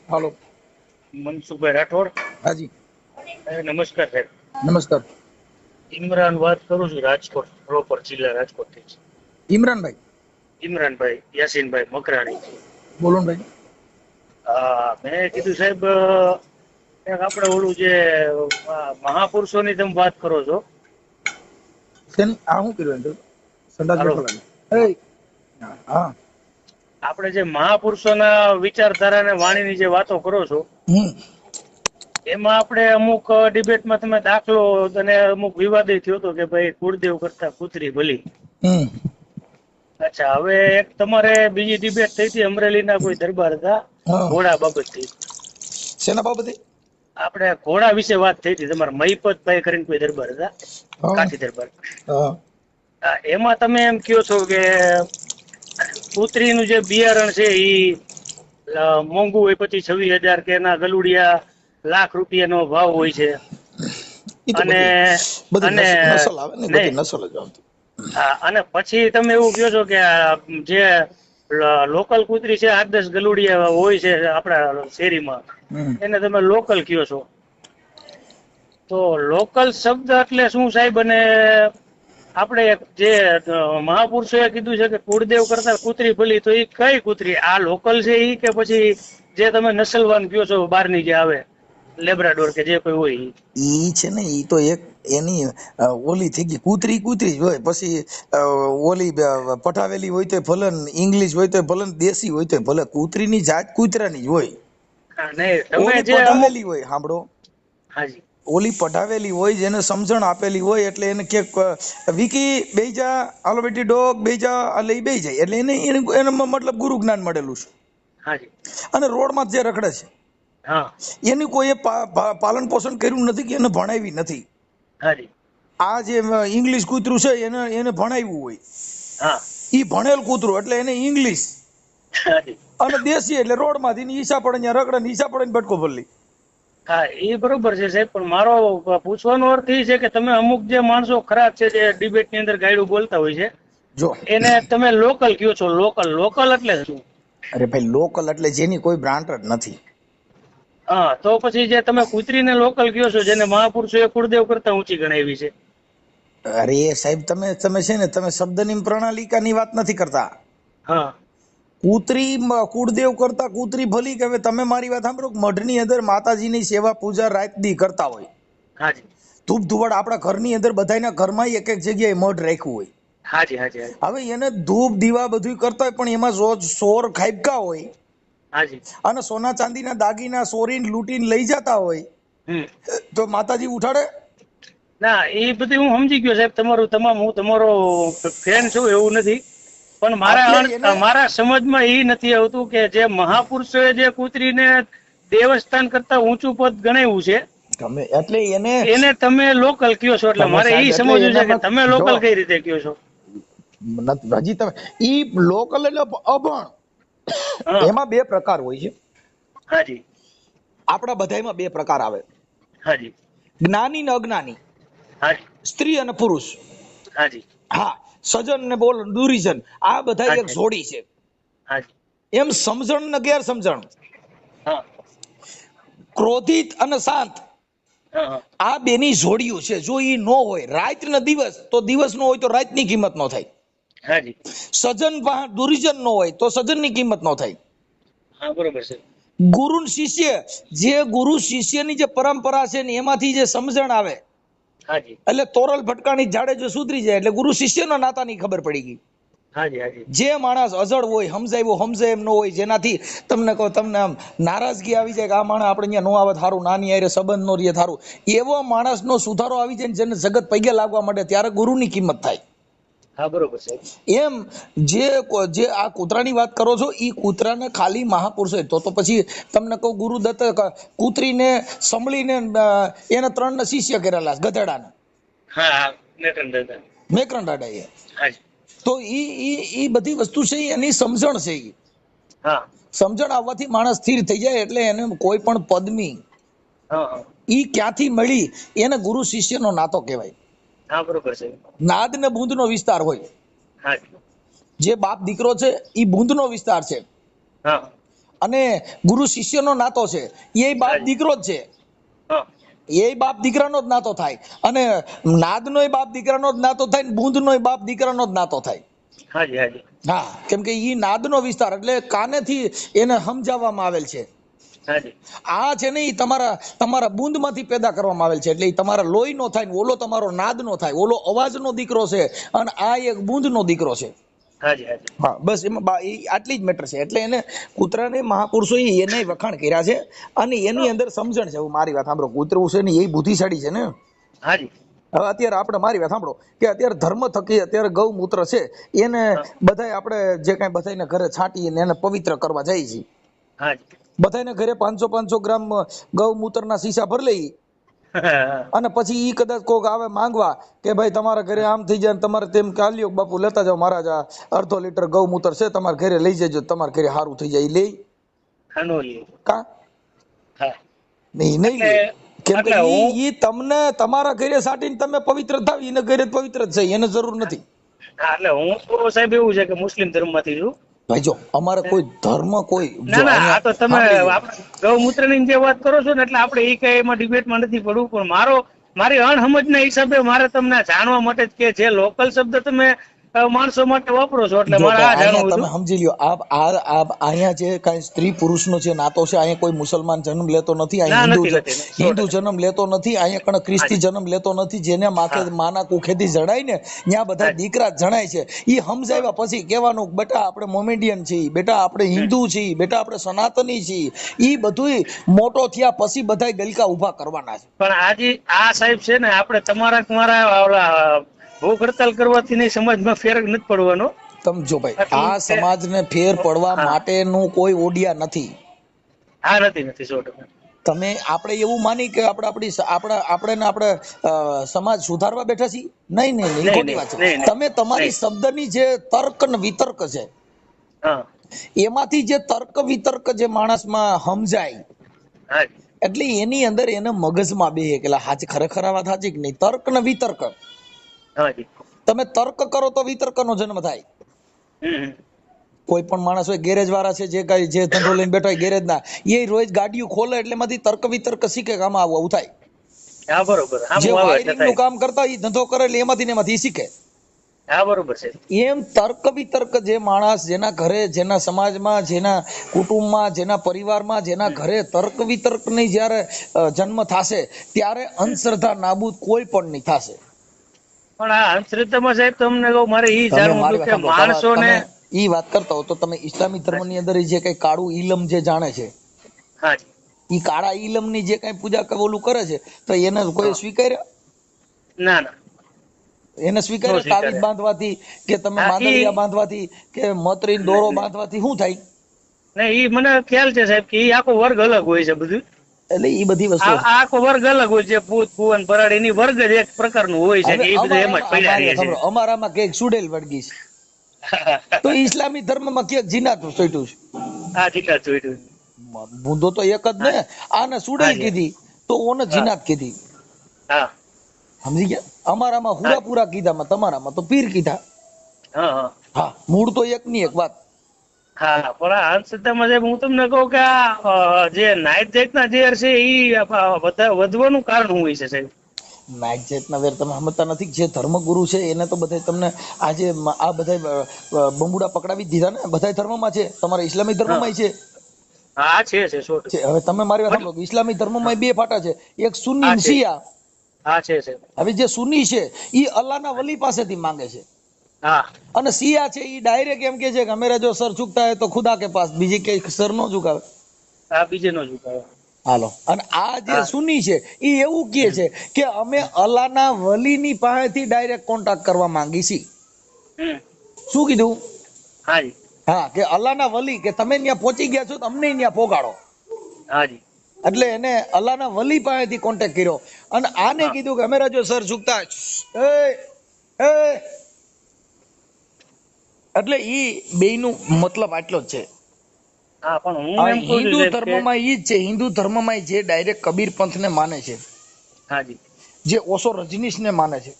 હાલો. મનસુખભાઈ રાઠોડ. હાજી નમસ્કાર સાહેબ. નમસ્કાર. ઇમરાન વાત કરું છું, રાજકોટ પ્રોપર જિલ્લા રાજકોટ થી. ઇમરાનભાઈ? ઇમરાનભાઈ યાસીનભાઈ મકરાણી. બોલો ને ભાઈ. હા, મેં કીધું સાહેબ એક આપણે ઓલું જે મહાપુરુષોની તમે વાત કરો છો. શેની આ શું કર્યું એમ સંડાસ હાલો, બેઠો લાગે. હા. આપણે જે મહાપુરુષોના વિચારધારા અને વાણીની જે વાતો કરો છો, એમાં આપણે અમુક ડિબેટમાં તમે દાખલો અને અમુક વિવાદે થયો હતો કે ભાઈ કુળદેવ કરતા કૂતરી ભલી. અચ્છા, હવે એક તમારે બીજી ડિબેટ થઈ હતી અમરેલીના કોઈ દરબાર હતા ઘોડા બાબતથી. શેના બાબતે? આપણે ઘોડા વિશે વાત થઈ હતી. તમારા મહિપતભાઈ કરીને કોઈ દરબાર હતા, કાઠી દરબાર. એમાં તમે એમ કહો છો કે કૂતરીનું જે બિયારણ છે એ મોંઘું હોય, 25-26 હજાર કે એના ગલુડિયા લાખ રૂપિયાનો ભાવ હોય છે. અને અને પછી તમે એવું કહો છો કે જે લોકલ કૂતરી છે 8-10 ગલુડિયા હોય છે આપણા શેરીમાં, એને તમે લોકલ કહો છો. તો લોકલ શબ્દ એટલે શું સાહેબ? અને આપણે જે મહાપુરુષોએ કીધું છે કે કુળદેવ કરતા કૂતરી ભલી, તો એ કઈ કૂતરી? આ લોકલ છે એ કે પછી જે તમે નસલવાન કહો છો બહારની જે આવે લેબ્રાડોર કે જે કોઈ હોય ઈ છે ને? ઈ તો એક એની ઓલી થઈ ગઈ. કૂતરી કૂતરી જ હોય. પછી ઓલી પઠાવેલી હોય તો ભલે, ઇંગ્લિશ હોય તો ભલે, દેશી હોય તો ભલે, કૂતરીની જાત કૂતરાની જ હોય. ઓલી પઠાવેલી હોય, સાંભળો, હાજી, ઓલી પઢાવેલી હોય, જેને સમજણ આપેલી હોય, એટલે એને કે વિકી બેજા, હાલો બેટી ડોગ બેજા, એટલે એ બેઈ જાય. એટલે એને મતલબ ગુરુ જ્ઞાન મળેલું છે. હાજી. અને રોડમાં જે રખડે છે એની કોઈ પાલન પોષણ કર્યું નથી કે એને ભણાવી નથી. આ જે ઇંગ્લિશ કૂતરું છે એને ભણાવ્યું હોય. ઈ ભણેલ કૂતરું એટલે એને ઇંગ્લિશ. અને દેશી એટલે રોડમાંથી ઈસા પડે ત્યાં રખડે ને ઈસા પડે ને ભટકો ભરલી. હા, એ બરોબર છે સાહેબ, પણ મારો પૂછવાનો અર્થ એ છે કે તમે અમુક જે માણસો ખરાબ છે જે ડિબેટ ની અંદર ગાયડું બોલતા હોય છે, જો એને તમે લોકલ કયો છો. લોકલ એટલે શું? અરે ભાઈ, લોકલ એટલે જેની કોઈ બ્રાન્ડ જ નથી. હા, તો પછી જે તમે કૂતરીને લોકલ કયો છો, જેને મહાપુરુષોએ કુળદેવ કરતા ઊંચી ગણાવી છે. અરે સાહેબ, તમે છે ને, તમે શબ્દની પ્રણાલિકાની વાત નથી કરતા. હા, કૂતરી કુળદેવ કરતા કૂતરી ભલી. કે તમે મારી વાત સાંભળો, મઢની અંદર માતાજીની સેવા પૂજા રાત દી કરતા હોય. હાજી. ધૂપ ધુવાડ આપણા ઘરની અંદર બધાના ઘરમાં એક એક જગ્યાએ મઢ રાખ્યું હોય. હાજી, હાજી. હવે એને ધૂપ દીવા બધું કરતા હોય, પણ એમાં રોજ સોર ખાબકા હોય. હાજી. અને સોના ચાંદીના દાગીના સોરીને લૂંટીને લઈ જતા હોય, તો માતાજી ઉઠાડે? ના, એ બધી હું સમજી ગયો સાહેબ. તમારું હું તમારો ફેન છું એવું નથી, પણ મારા સમજમાં એ નથી આવતું કે જે મહાપુરુષોએ જે કૂતરીને દેવસ્થાન કરતા ઊંચું પદ ગણાવ્યું છે, એટલે એને તમે લોકલ કયો છો. એટલે મારે એ સમજવું છે કે તમે લોકલ કઈ રીતે કયો છો. હજી તમે ઈ લોકલ એટલે અભણ. એમાં બે પ્રકાર હોય છે. હાજી. આપણા બધામાં બે પ્રકાર આવે. હાજી. જ્ઞાની ને અજ્ઞાની. હાજી. સ્ત્રી અને પુરુષ. હાજી. હા, સજન ને બોલ દુરીજન, આ બધા એક જોડી છે. હાજી. એમ સમજણ ને ગેરસમજણ, ક્રોધિત અને શાંત, આ બેની જોડિયું છે. જો ઈ નો હોય રાત ને દિવસ, તો દિવસ નો હોય તો રાત ની કિંમત નો થાય. હાજી. સજન દુરીજન નો હોય તો સજન ની કિંમત નો થાય. હા, બરોબર છે. ગુરુ શિષ્ય, જે ગુરુ શિષ્યની જે પરંપરા છે ને એમાંથી જે સમજણ આવે, એટલે તોરલ ભટકાણી ઝાડે જો સુધરી જાય, એટલે ગુરુ શિષ્યના નાતાની ખબર પડી ગઈ. જે માણસ અજળ હોય, સમજાવ્યો સમજે એમ ન હોય, જેનાથી તમને કહો, તમને આમ નારાજગી આવી જાય કે આ માણસ આપણે અહીંયા નો આવે થારું, નાની આરે સંબંધ નો રહે થારું, એવો માણસનો સુધારો આવી જાય, જેને જગત પગે લાગવા માંડે, ત્યારે ગુરુની કિંમત થાય. હા, બરોબર છે. એમ જે આ કૂતરાની વાત કરો છો, એ કૂતરાને ખાલી મહાપુરુષો, તો પછી તમને કહું, ગુરુદત્ત કૂતરીને સંભળીને એને 3 શિષ્ય કરેલા ગધેડાને. હા, મેકરણ દાદા. તો ઈ બધી વસ્તુ છે, એની સમજણ છે. હા, સમજણ આવવાથી માણસ સ્થિર થઈ જાય. એટલે એને કોઈ પણ પદમી ઈ ક્યાંથી મળી, એને ગુરુ શિષ્યનો નાતો કહેવાય. હા, બરોબર છે. નાદ ને બુંદ નો વિસ્તાર હોય. જે બાપ દીકરો છે એ બુંદ નો વિસ્તાર છે. અને ગુરુ શિષ્યનો નાતો છે, એ બાપ દીકરો જ છે, હા એ બાપ દીકરાનો જ નાતો થાય, અને નાદનોય બાપ દીકરાનો જ નાતો થાય, બુંદનોય બાપ દીકરાનો જ નાતો થાય. હાજી હાજી હા, કેમ કે ઈ નાદનો વિસ્તાર એટલે કાનેથી એને સમજાવવામાં આવેલ છે. હાજી આ છે ને ઈ તમારા બુંદમાંથી પેદા કરવામાં આવેલ છે, એટલે ઈ તમારા લોહીનો થાય ને ઓલો તમારો નાદનો થાય, ઓલો અવાજનો દીકરો છે અને આ એક બુંદનો દીકરો છે. હાજી હાજી હા, બસ એમાં આટલી જ મેટર છે. એટલે એને કૂતરાને મહાપુરુષો એને વખાણ કર્યા છે અને એની અંદર સમજણ છે. મારી વાત સાંભળો, કૂતરું છે ને એ બુદ્ધિશાળી છે ને. હાજી હવે અત્યારે આપણે મારી વાત સાંભળો કે અત્યારે ધર્મ થકી અત્યારે ગૌમૂત્ર છે એને બધાય આપણે જે કાંઈ બધાને ઘરે છાંટીને એને પવિત્ર કરવા જાય છે. હાજી બધાને ઘરે 500 ગ્રામ ગૌમૂત્રના શીશા ભરી લઈ અને પછી ઈ કદાચ કોક આવે માંગવા કે ભાઈ તમારા ઘરે આમ થઈ જાય, તમારે તેમ કાલ્યો બાપુ લેતા જાઓ, મહારાજ આ 1/2 લીટર ગૌમૂત્ર છે તમારા ઘરે લઈ જજો, તમારા ઘરે સારું થઈ જાય. લઈ કા નહીં લે, કેમ કે ઈ તમને તમારા ઘરે સાટીને તમે પવિત્ર થાવ, એને ઘરે પવિત્ર જ છે, એને જરૂર નથી. એટલે હું તો સાહેબ એવું છે કે મુસ્લિમ ધર્મમાંથી છું. ભાઈ જો અમારે કોઈ ધર્મ કોઈ ના આ તો તમે ગૌમૂત્ર ની જે વાત કરો છો ને, એટલે આપણે એ કઈ એમાં ડિબેટમાં નથી પડવું, પણ મારી અણસમજના હિસાબે મારે તમને જાણવા માટે કે જે લોકલ શબ્દ તમે માણસો માટે વાપરો છો, એટલે મારે આ જાણવું તમે સમજી લ્યો. અહીંયા જે કાંઈ સ્ત્રી પુરુષનો જે નાતો છે, અહીંયા કોઈ મુસલમાન જન્મ લેતો નથી, અહીંયા હિન્દુ જન્મ લેતો નથી, અહીંયા કણ ખ્રિસ્તી જન્મ લેતો નથી. જેને માના કુખેથી જણાય ને ત્યાં બધા દીકરા જણાય છે. એ સમજાવ્યા પછી કહેવાનું બેટા આપણે મોમેડિયન છીએ, બેટા આપણે હિન્દુ છીએ, બેટા આપણે સનાતની છીએ. એ બધું મોટો થયા પછી બધા ગલકા ઉભા કરવાના છે. પણ આજે આ સાહેબ છે ને, આપણે તમારા ભૂખ હડતાલ કરવાથી નહીં સમાજમાં ફેર નથી પડવાનો. સમજો ભાઈ, આ સમાજને ફેર પડવા માટેનું કોઈ ઓડિયા નથી. હા નથી 100%. તમે આપણે એવું માની કે આપણે સમાજ સુધારવા બેઠા છીએ? નહીં, ખોટી વાત છે. તમે તમારી શબ્દની જે તર્ક ને વિતર્ક છે એમાંથી જે તર્ક વિતર્ક જે માણસમાં સમજાય, એટલે એની અંદર એને મગજમાં બેહે કે ખરેખર આ વાત સાચી કે નહીં. તર્ક ને વિતર્ક, તમે તર્ક કરો તો વિતર્કનો જન્મ થાય. કોઈ પણ માણસ હોય, ગેરેજ વાળા છે જે ધંધો લઈને બેઠા હોય ગેરેજ ના, એ રોજ ગાડીઓ ખોલે એટલે એમાંથી તર્ક વિતર્ક શીખે કે આમાં આવું થાય. જે વાયરિંગ નું કામ કરતા એ ધંધો કરે એટલે એમાંથી શીખે. એમ તર્ક વિતર્ક જે માણસ જેના ઘરે, જેના સમાજમાં, જેના કુટુંબમાં, જેના પરિવારમાં, જેના ઘરે તર્ક વિતર્ક ની જયારે જન્મ થશે ત્યારે અંધશ્રદ્ધા નાબૂદ કોઈ પણ નહીં થશે. પણ આ અંધશ્રદ્ધામાં સાહેબ તમને કહું, મારે ઈ જાણવું હતું કે માણસોને ઈ વાત કરતા હો તો તમે ઇસ્લામી ધર્મની અંદર જે કઈ કાળું ઈલમ જે જાણે છે, ઈ કાળા ઈલમ ની જે કઈ પૂજા ઓલું કરે છે, તો એને કોઈ સ્વીકાર્યા? ના એને સ્વીકાર્યા? તાવીજ બાંધવાથી કે તમે માંદલિયા બાંધવાથી કે મતરી દોરો બાંધવાથી શું થાય? નહીં, ઈ મને ખ્યાલ છે સાહેબ કે ઈ આખો વર્ગ અલગ હોય છે બધું. એટલે ઈ બધી વસ્તુ આખો વર્ગ અલગ હોય છે. ભૂત ભુવન ભરાડ એની વર્ગ જ એક પ્રકારનું હોય છે કે ઈ બધું એમ જ પડ્યા રહે છે. અમારામાં કે સુડેલ વળગી છે તો ઇસ્લામી ધર્મમાં કે જીનાત ચોટ્યું છે. હા, જીનાત ચોટ્યું. બુંદો તો એક જ ને. આને સુડેલ કીધી તો ઓને જીનાત કીધી. હા, સમજી ગયા? અમારામાં હુરાપુરા કીધામાં, તમારામાં તો પીર કીધા. હા, મૂળ તો એક ની એક વાત. હા, પણ આ અંધશ્રદ્ધામાં સાહેબ હું તમને કહું કે આ જે નાઈટ જાતના ઝેર છે એ વધવાનું કારણ શું હોય છે સાહેબ? નાઈટ જાતના વેર તમે સમજતા નથી. જે ધર્મગુરુ છે એને તો બધા તમને આજે આ બધા બંબુડા પકડાવી દીધા ને. બધા ધર્મમાં છે, તમારા ઇસ્લામી ધર્મમાં છે. હા છે. હવે તમે મારી વાત સાંભળો, ઇસ્લામી ધર્મમાં બે ફાટા છે, એક સુન્ની અને શિયા. હા છે. હવે જે સુન્ની છે એ અલ્લાહના વલી પાસેથી માંગે છે. હા, અને શિયા છે એ ડાયરેક્ટ એમ કે છે કે મેરા જો સર ઝુકતા હે તો ખુદા કે પાસ, બીજી કઈ સર નો ઝુકાવે. હા, બીજે નો ઝુકાવે. હાલો, અને આ જે સુન્ની છે એ એવું કહે છે કે અમે અલ્લાહના વલીની પાસેથી ડાયરેક્ટ કોન્ટેક્ટ કરવા માંગી છીએ. શું કીધું? હા, કે અલ્લાહના વલી કે તમે ત્યાં પહોંચી ગયા છો તો અમને ત્યાં પોગાડો. એટલે એને અલ્લાહના વલી પાસેથી કોન્ટેક્ટ કર્યો. અને આને કીધું કે અમે જો સર ઝુકતા એટલે ઈ બેયનું મતલબ આટલો જ છે. હિન્દુ ધર્મમાં ઈ જ છે. હિન્દુ ધર્મમાં જે ડાયરેક્ટ કબીર પંથ ને માને છે, જે ઓશો રજનીશ ને માને છે,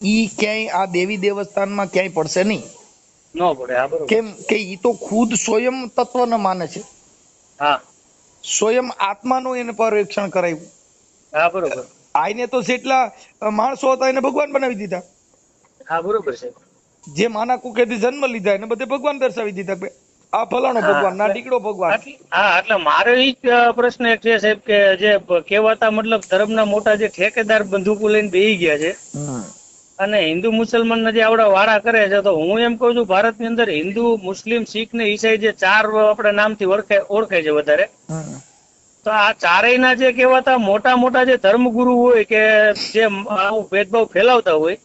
ઈ ક્યાંય આ દેવી દેવસ્થાનમાં ક્યાંય પડશે નહીં. ન પડે. હા બરોબર. કેમ કે ઈ તો ખુદ સ્વયં તત્વને માને છે, હા સ્વયં આત્માનું એને પરીક્ષણ કરાવ્યું. હા બરોબર. આઈને તો જેટલા માણસો હતા એને ભગવાન બનાવી દીધા. હા બરોબર છે. જે માના કુખેથી જન્મ લીધા એને બધે ભગવાન દર્શાવી દીધા કે આ ફલાણો હા ભગવાન, ના ઢીકડો ભગવાન. એટલે મારો ઈ જ પ્રશ્ન એક છે સાહેબ કે જે કહેવાતા મતલબ ધર્મના મોટા જે ઠેકેદાર બંદૂકો લઈને બેસી ગયા છે અને હિન્દુ મુસલમાન જે આવડા વાળા કરે છે, તો હું એમ કઉ છું ભારતની અંદર હિન્દુ, મુસ્લિમ, શીખ ને ઈસાઈ જે 4 આપણા નામથી ઓળખાય છે વધારે, તો આ ચારેયના જે કહેવાતા મોટા મોટા જે ધર્મગુરુ હોય કે જે આવું ભેદભાવ ફેલાવતા હોય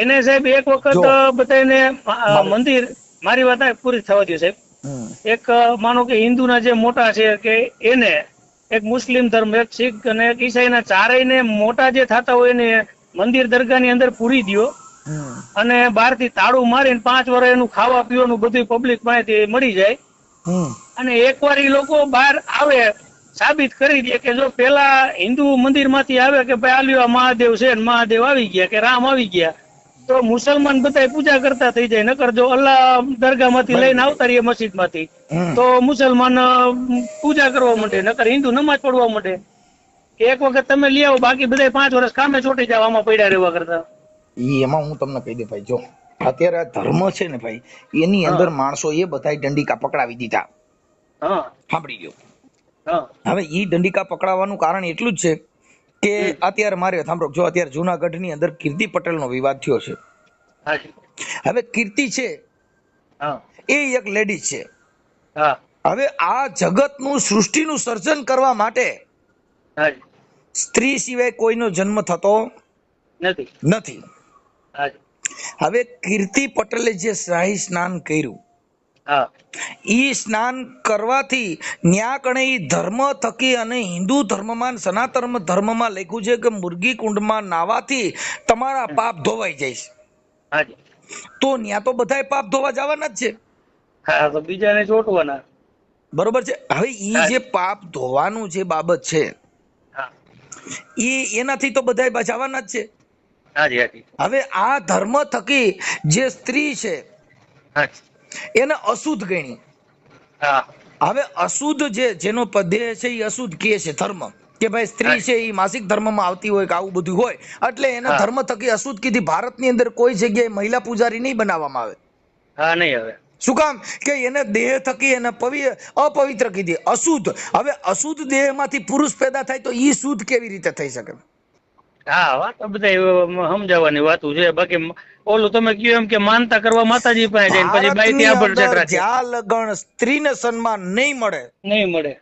એને સાહેબ એક વખત જો બધાને મારે મંદિર, મારી વાત પૂરી થવા દો સાહેબ. એક માનો કે હિન્દુના જે મોટા છે કે એને, એક મુસ્લિમ ધર્મ, એક શીખ અને એક ઈસાઈના ચારેયને મોટા જે થતા હોય એને મંદિર દરગાહની અંદર પૂરી દ્યો અને બહારથી તાળું મારીને 5 વર્ષ એનું ખાવા પીવાનું બધું પબ્લિક પાસેથી મળી જાય અને એકવાર એ લોકો બહાર આવે, સાબિત કરી દે કે જો પેલા હિન્દુ મંદિર માંથી આવે કે ભાઈ આલ્યો મહાદેવ છે, મહાદેવ આવી ગયા કે રામ આવી ગયા, તો મુસલમાન બધા પૂજા કરતા થઈ જાય. નકર જો અલ્લાહ દરગાહ માંથી લઈને આવતા રહીએ મસ્જિદ માંથી, તો મુસલમાન પૂજા કરવા માંડે, નકર હિન્દુ નમાજ પડવા માંડે. એક વખત તમે લઈ આવો, બાકી બધા 5 વર્ષ કામે ચોટી જાવ આમાં પડ્યા રહેવા કરતા. એમાં હું તમને કહી દે ભાઈ, જો અત્યારે આ ધર્મ છે ને ભાઈ, એની અંદર માણસો એ બધા દંડિકા પકડાવી દીધા. સાંભળી ગયો. હવે ઈ દંડિકા પકડાવવાનું કારણ એટલું જ છે કે અત્યારે મારે સાંભળો, જો અત્યારે જુનાગઢ ની અંદર કીર્તિ પટેલ નો વિવાદ થયો છે. હવે કીર્તિ છે એ એક લેડીઝ છે. હવે આ જગતનું, સૃષ્ટિનું સર્જન કરવા માટે સ્ત્રી સિવાય કોઈનો જન્મ થતો નથી. હવે કીર્તિ પટેલે જે શાહી સ્નાન કર્યું, ઈ સ્નાન કરવાથી ન્યા કણે ઈ ધર્મ થકી અને હિન્દુ ધર્મમાં, સનાતન ધર્મમાં લખ્યું છે કે મુર્ગી કુંડમાં નાવાથી તમારા પાપ ધોવાઈ જાય છે. તો ન્યા તો બધાય પાપ ધોવા જવાના જ છે. તો બીજાને ચોટવાના. બરોબર છે. હવે ઈ જે પાપ ધોવાનું જે બાબત છે ઈ એનાથી તો બધાય બચાવવાના જ છે. હવે આ ધર્મ થકી જે સ્ત્રી છે એને અશુદ્ધ ગણી. હવે અશુદ્ધ જેનો દેહ છે એ અશુદ્ધ કે છે ધર્મ, કે ભાઈ સ્ત્રી છે એ માસિક ધર્મમાં આવતી હોય કે આવું બધું હોય, એટલે એના ધર્મ થકી અશુદ્ધ કીધી. ભારતની અંદર કોઈ જગ્યાએ મહિલા પૂજારી નહીં બનાવવામાં આવે. નહીં આવે. શું કામ? કે એને દેહ થકી એને અપવિત્ર કીધી, અશુદ્ધ. હવે અશુદ્ધ દેહ માંથી પુરુષ પેદા થાય તો ઈ શુદ્ધ કેવી રીતે થઈ શકે? વાત બધા સમજાવવાની વાતું છે. બાકી ઓલું તમે કહ્યું એમ કે માનતા કરવા માતાજી પાસે જઈને પછી બાઈથી આભડછટ રાખે. જ્યાં લગણ સ્ત્રીને સન્માન નહીં મળે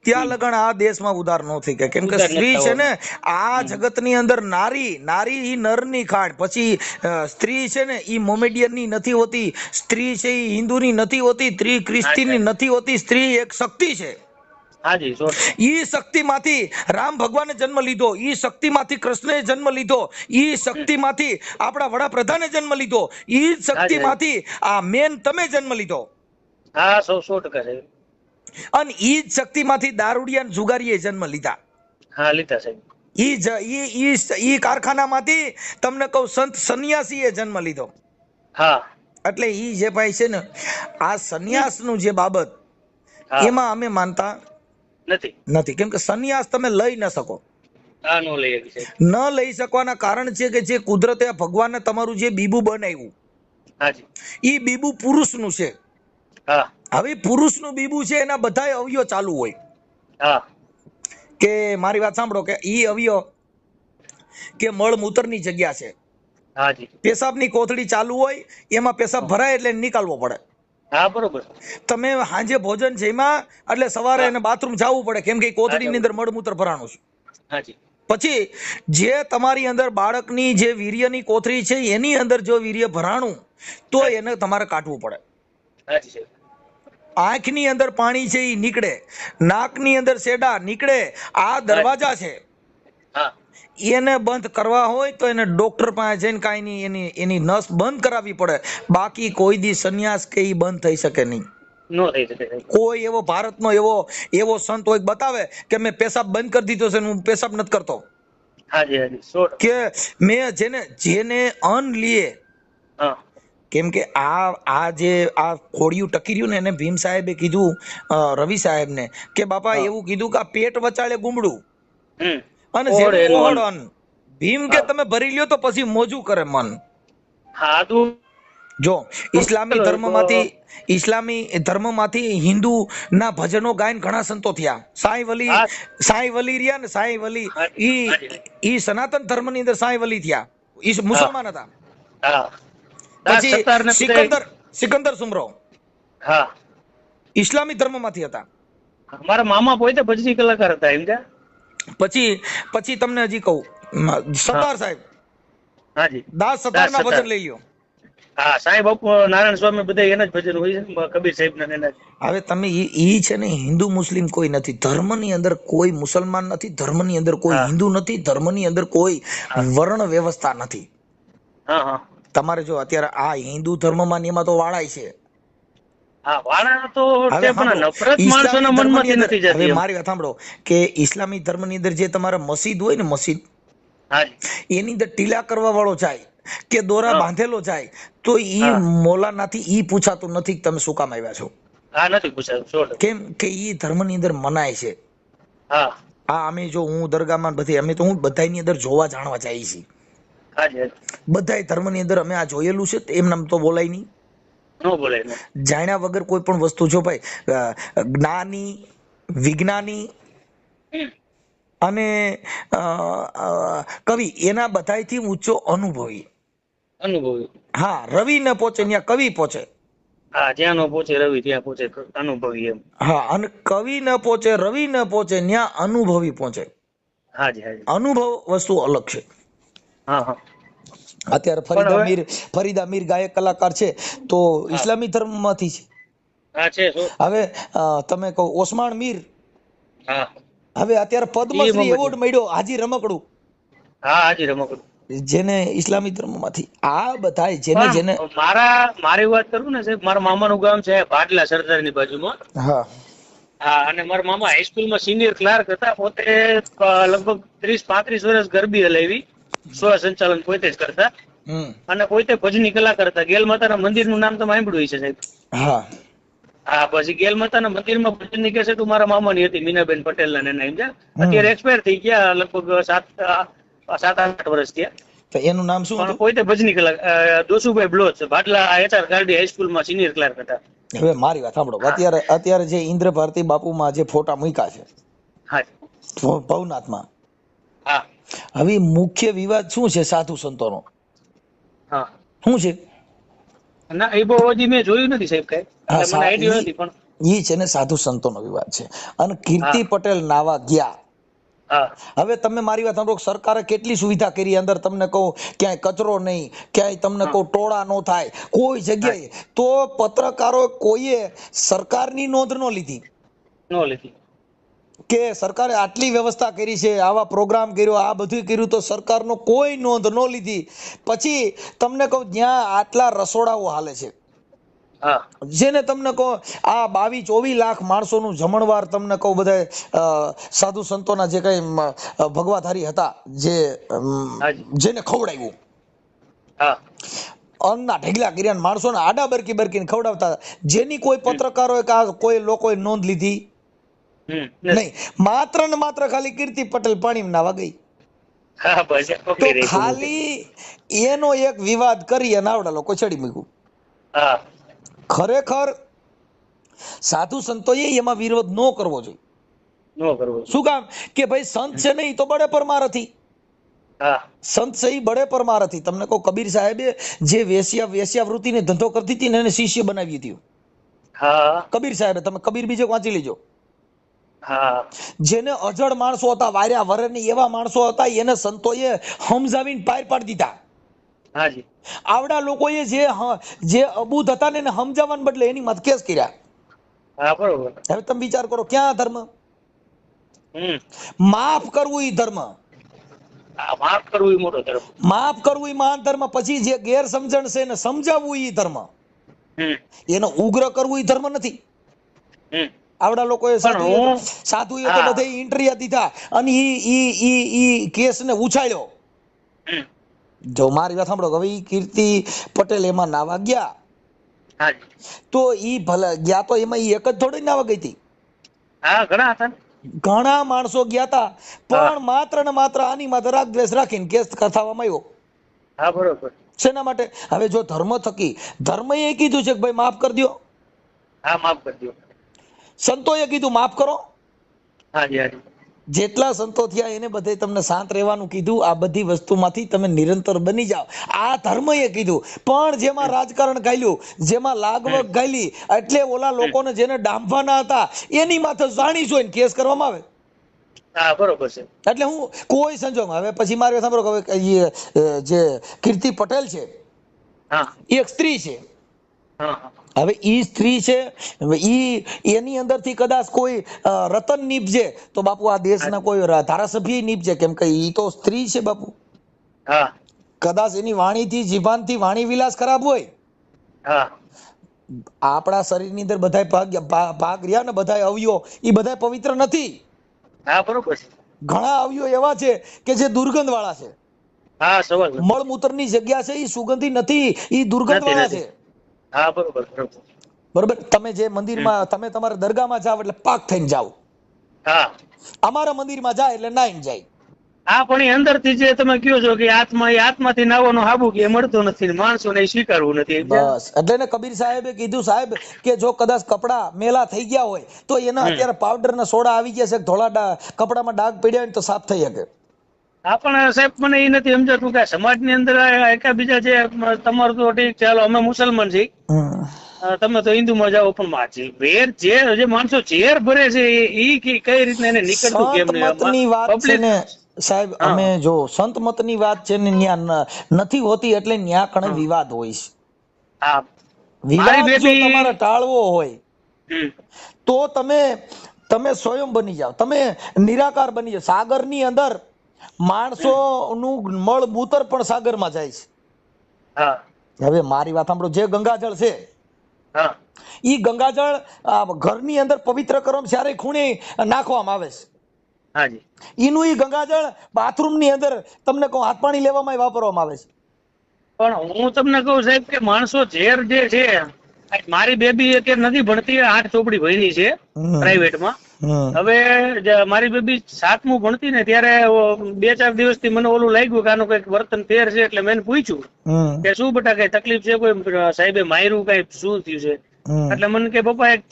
ત્યાં લગણ આ દેશમાં ઉધાર ન થઈ ગયા. કેમ કે સ્ત્રી છે ને આ જગતની અંદર નારી ઈ નરની ખાણ. પછી સ્ત્રી છે ને ઈ મોમેડિયનની નથી હોતી, સ્ત્રી છે ઈ હિન્દુની નથી હોતી, સ્ત્રી ખ્રિસ્તીની નથી હોતી. સ્ત્રી એક શક્તિ છે. ઈ શક્તિ માંથી રામ ભગવાને જન્મ લીધો, ઈ શક્તિ માંથી કૃષ્ણએ જન્મ લીધો, ઈ શક્તિ માંથી આપણા વડાપ્રધાને જન્મ લીધો, ઈ શક્તિ માંથી આ મેન તમે જન્મ લીધો. 100% છે. અને ઈ જ શક્તિ માંથી દારૂડિયા અને જુગારીએ જન્મ લીધા. લીધા સાહેબ. ઈ કારખાનામાંથી તમને કહું સંત સંન્યાસીએ જન્મ લીધો. એટલે ઈ જે ભાઈ છે ને આ સંન્યાસનું જે બાબત એમાં અમે માનતા નથી. કેમ કે સંન્યાસ તમે લઈ ન શકો. ન લઈ શકવાના કારણ છે કે જે કુદરતે ભગવાને તમારું જે બીબુ બનાવ્યું ઈ બીબુ પુરુષનું છે. હવે પુરુષનું બીબુ છે એના બધા અવયવ ચાલુ હોય. કે મારી વાત સાંભળો, કે ઈ અવયવ કે મળમૂત્રની જગ્યા છે, પેશાબની કોથળી ચાલુ હોય, એમાં પેશાબ ભરાય એટલે નીકાળવો પડે. બરોબર. તમે સાંજે ભોજન જમ્યા એટલે સવારે એને બાથરૂમ જવું પડે, કેમ કે કોથળીની અંદર મળમૂત્ર ભરાણું છે. પછી જે તમારી અંદર બાળકની જે વીર્યની કોથળી છે એની અંદર જો વીર્ય ભરાણું તો એને તમારે કાઢવું પડે. આંખની અંદર પાણી છે એ નીકળે, નાકની અંદર શેડા નીકળે. આ દરવાજા છે, એને બંધ કરવા હોય તો એને ડોક્ટર પાસે જઈને કાંઈ નહીં એની નસ બંધ કરાવવી પડે. બાકી કોઈ દી સંન્યાસ કે ઈ બંધ થઈ શકે નહીં. કોઈ એવો ભારતનો એવો સંત હોય બતાવે કે મેં પેશાબ બંધ કરી દીધો છે, હું પેશાબ નથી કરતો, કે મેં જેને અન્ન લીએ કેમ કે આ જે આ ખોડિયું ટકી રહ્યું ને એને ભીમ સાહેબે કીધું રવિ સાહેબને કે બાપા એવું કીધું કે આ પેટ વચાળે ગુમડું અને જેનું ઓહળ અન્ન. ભીમ કે તમે ભરી લ્યો તો પછી મોજું કરે મન. જો ઇસ્લામી ધર્મમાંથી હિન્દુ ના ભજનો ગાયન ઘણા સંતો થયા. સાંઈ વલી રહ્યા ને, સાંઈ વલી ઈ સનાતન ધર્મ ની અંદર સાંઈ વલી થયા, ઈ મુસલમાન હતા. પછી સિકંદર સુમરો ઇસ્લામી ધર્મ માંથી હતા. મારા મામા પોતે ભજની કલાકાર હતા એમ. પછી તમને હજી કહું, સરદાર સાહેબ, દાસ સરદાર ના ભજન લઈ લ્યો. હા, સાંઈ બાપુ, નારાયણ સ્વામી, બધા એના જ ભજન હોય છે, કબીર સાહેબ ના. હવે તમે ઈ છે ને, હિન્દુ મુસ્લિમ કોઈ નથી, ધર્મ ની અંદર કોઈ મુસલમાન નથી, ધર્મ ની અંદર કોઈ હિન્દુ નથી, ધર્મ ની અંદર કોઈ વર્ણ વ્યવસ્થા નથી. તમારે જો અત્યારે આ હિન્દુ ધર્મમાં એમાં તો વાળાય છે. મારી વાત સાંભળો કે ઇસ્લામી ધર્મ ની અંદર જે તમારા મસ્જિદ હોય ને, મસ્જિદ એની અંદર ટીલા કરવા વાળો જાય કે દોરા બાંધેલો જાય તો ઈ મોલાનાથી ઈ પૂછાતું નથી તમે શું કામ આવ્યા છો. કેમ કે ઈ ધર્મ ની અંદર મનાય છે. અમે જો હું દરગાહમાં બધી અમે તો હું બધાની અંદર જોવા જાણવા જઈએ છીએ. બધા ધર્મ ની અંદર અમે આ જોયેલું છે, એમ નામ તો બોલાય નહીં. જાણ્યા વગર કોઈ પણ વસ્તુ, જો ભાઈ જ્ઞાની, વિજ્ઞાની અને કવિ એના બધાથી ઊંચો અનુભવી. હા, રવિ ન પહોંચે ત્યાં કવિ પહોંચે. જ્યાં ન પહોંચે રવિ ત્યાં પહોંચે અનુભવી એમ. હા, અને કવિ ન પહોંચે, રવિ ન પહોંચે ત્યાં અનુભવી પહોંચે. અનુભવ વસ્તુ અલગ છે. અત્યારે ફરીદા મીર ગાયક કલાકાર છે તો ઇસ્લામી ધર્મ માંથી છે. હવે તમે કહો ઓસ્માન મીર, હવે અત્યારે પદ્મશ્રી એવોર્ડ મળ્યો હાજી રમકડું. જેને ઇસ્લામી ધર્મ માંથી. આ બધા જેને મારી વાત કરું ને સાહેબ, મારા મામાનું ગામ છે ભાડલા, સરદારની બાજુમાં. અને મારા મામા હાઈસ્કૂલમાં સિનિયર ક્લાર્ક હતા. પોતે લગભગ 30-35 વર્ષ ગરબી હલાવી, સંચાલન પોતે જ કરતા અને પોતે ભજની કલાકાર હતા. ગેલ માતાના મંદિરનું નામ તમે સાંભળ્યું છે સાહેબ? પછી ગેલ માતાના મંદિરમાં ભજનની કેસેટ મારા મામાની હતી, મીનાબેન પટેલ ના. અત્યારે એક્સપાયર થઈ ગયા, લગભગ 7-8 વર્ષ થયા. એનું નામ શું? પોતે ભજની કલાકાર દોસુભાઈ બ્લોચ, ભાડલા HR ગાર્ડી હાઈસ્કૂલમાં સિનિયર ક્લાર્ક હતા. હવે મારી વાત સાંભળો, અત્યારે જે ઇન્દ્ર ભારતી બાપુમાં જે ફોટા મૂક્યા છે ભવનાથમાં, હવે મુખ્ય વિવાદ શું છે સાધુ સંતોનો? શું છે? ના, એ બહુ હજી મેં જોયું નથી સાહેબ, કઈ મને આઈડિયા નથી. પણ ઈ છે ને સાધુ સંતોનો વિવાદ છે. અને કીર્તિ પટેલ નાવા ગયા. હવે તમે મારી વાત સાંભળો, સરકારે કેટલી સુવિધા કરી, અંદર તમને કહું ક્યાંય કચરો નહીં, ક્યાંય તમને કહું ટોળા નો થાય કોઈ જગ્યાએ, તો પત્રકારો કોઈએ સરકારની નોંધ ન લીધી કે સરકારે આટલી વ્યવસ્થા કરી છે, આવા પ્રોગ્રામ કર્યો, આ બધું કર્યું, તો સરકારનો કોઈ નોંધ ન લીધી. પછી તમને કહું જ્યાં આટલા રસોડાઓ હાલે છે, જેને તમને કહો આ 22-24 લાખ માણસોનું જમણવાર, તમને કહું બધા સાધુ સંતોના જે કઈ ભગવાધારી હતા, જેને ખવડાવ્યું, અન્નના ઢગલા કર્યા, માણસોને આડા બરકી બરકીને ખવડાવતા, જેની કોઈ પત્રકારોએ કોઈ લોકોએ નોંધ લીધી નહીં. માત્ર ને માત્ર ખાલી કીર્તિ પટેલ પાણી નાવા ગઈ. તો ખાલી એનો એક વિવાદ કરી અને આવડા લોકો ચડી મૂક્યું. ખરેખર સાધુ સંતોએ એમાં વિરોધ ન કરવો જોઈએ. શું કામ? કે ભાઈ સંત છે નહીં તો બડે પરમાર હતી. સંત છે બડે પરમાર હતી. તમને કહું કબીર સાહેબે જે વેશ્યાવૃત્તિને ધંધો કરતી હતી ને એને શિષ્ય બનાવી હતી કબીર સાહેબે. તમે કબીર બીજે વાંચી લેજો. જેને અજળ માણસો હતા, વાર્યા વરની એવા માણસો હતા, એને સંતોએ સમજાવીને પાર પાડી દીધા. આવડા લોકોએ જે અબૂધ હતા ને એને સમજાવવાને બદલે એની મત કેસ કર્યા. હવે તમે વિચાર કરો, ક્યાં ધર્મ? માફ કરવું ઈ ધર્મ, માફ કરવું ઈ મોટો ધર્મ, માફ કરવું ઈ મહાન ધર્મ. પછી જે ગેરસમજણ છે એને સમજાવવું ઈ ધર્મ, એનો ઉગ્ર કરવું ઈ ધર્મ નથી. આવડા લોકોએ સાધુએ તો બધે ઇન્ટરવ્યુ દીધા અને ઈ કેસ ને ઉછાળ્યો. જો મારી વાત સાંભળો, હવે ઈ કીર્તિ પટેલ એમાં નાવા ગયા, હાજી. તો ઈ ભલે ગયા તો એમાં ઈ એક જ થોડી નાવા ગઈ હતી, હા ઘણા હતા ને. ઘણા માણસો ગયા હતા, પણ માત્ર ને માત્ર આની માથે રાગ દ્વેષ રાખીને કેસ થવામાં આવ્યો. હા બરોબર. શેના માટે? હવે જો ધર્મ થકી, ધર્મએ કીધું છે કે ભાઈ માફ કરી દો, હા માફ કરી દો. સંતોએ કીધું માફ કરો, હાજી હાજી. જેટલા સંતો થયા એને બધે તમને શાંત રહેવાનું કીધું. આ બધી વસ્તુમાંથી તમે નિરંતર બની જાઓ, આ ધર્મએ કીધું. પણ જેમાં રાજકારણ ગાયલું, જેમાં લાગવગ ગાયલી, એટલે ઓલા લોકોને જેને ડાંભવાના હતા એની માથે જાણી જોઈને કેસ કરવામાં આવે. હા બરોબર છે. એટલે હું કોઈ સંજોગમાં, હવે પછી મારે સાંભળો, હવે જે કીર્તિ પટેલ છે હા એ એક સ્ત્રી છે. હા હા. હવે ઈ સ્ત્રી છે, ઈ એની અંદરથી કદાચ કોઈ રતન નીપજે તો બાપુ આ દેશના કોઈ ધારાસભ્ય નીપજે, કેમ કે ઈ તો સ્ત્રી છે બાપુ. હા કદાચ એની વાણીથી, જીભાનથી વાણી વિલાસ ખરાબ હોય. હા આપણા શરીરની અંદર બધાય ભાગ રહ્યા ને, બધાય અવયવો ઈ બધાય પવિત્ર નથી. હા બરોબર છે. ઘણા અવયવો એવા છે કે જે દુર્ગંધ વાળા છે. હા સવાલ નથી. મળમૂત્રની જગ્યા છે ઈ સુગંધી નથી, ઈ દુર્ગંધ વાળા છે. હા બરોબર બરોબર. બરોબર. તમે જે મંદિરમાં, તમે તમારા દરગાહમાં જાવ એટલે પાક થઈને જાવ, હા અમારા મંદિરમાં જાય એટલે નાઈને જાય. હા પણ એ અંદરથી જે તમે કહો છો કે આત્મા, એ આત્માથી નાવાનો હાબુ કે મળતો નથી, માણસોને એ સ્વીકારવું નથી. બસ એટલે ને કબીર સાહેબે કીધું, સાહેબ કે જો કદાચ કપડા મેલા થઈ ગયા હોય તો એના અત્યારે પાવડર ના સોડા આવી ગયા છે, ધોળા કપડામાં ડાઘ પડ્યા હોય તો સાફ થઈ શકે. હા પણ સાહેબ મને એ નથી સમજાતું કે સમાજની અંદર એકાબીજા જે, તમારું તો ઠીક ચાલો અમે મુસલમાન છીએ, તમે તો હિન્દુમાં જાઓ, પણ વેર જે માણસો ઝેર ભરે છે એ કઈ રીતના એને નીકળતું કેમ નહીં? સંતમતની વાત છે ને સાહેબ, અમે જો સંતમતની વાત છે ને ન્યા નથી હોતી, એટલે ન્યા કણે વિવાદ હોય છે. હા વિવાદ જો તમારે ટાળવો હોય તો તમે સ્વયં બની જાઓ, તમે નિરાકાર બની જાઓ. સાગરની અંદર માણસો નું મળ મૂત્ર પણ સાગરમાં જાય છે. હા હવે મારી વાત સાંભળો, જે ગંગાજળ છે હા ઈ ગંગાજળ ઘરની અંદર પવિત્ર કરવા જ્યારે ખૂણે નાખવામાં આવે છે. હાજી. એનું ઈ ગંગાજળ બાથરૂમ ની અંદર તમને કહું હાથ પાણી લેવામાં વાપરવામાં આવે છે. પણ હું તમને કહું સાહેબ કે માણસો ઝેર જે છે, મારી બેબી અત્યારે નથી ભણતી, 8 ચોપડી ભણી છે પ્રાઇવેટમાં. હવે મારી બેબી 7મું ભણતી ને ત્યારે 2-4 દિવસથી મને ઓલું લાગ્યું કે આનું કઈક વર્તન ફેર છે, એટલે મેં પૂછ્યું કે શું બેટા કઈ તકલીફ છે, કોઈ સાહેબે માર્યું, કઈ શું થયું છે? એટલે મને કે પપ્પા એક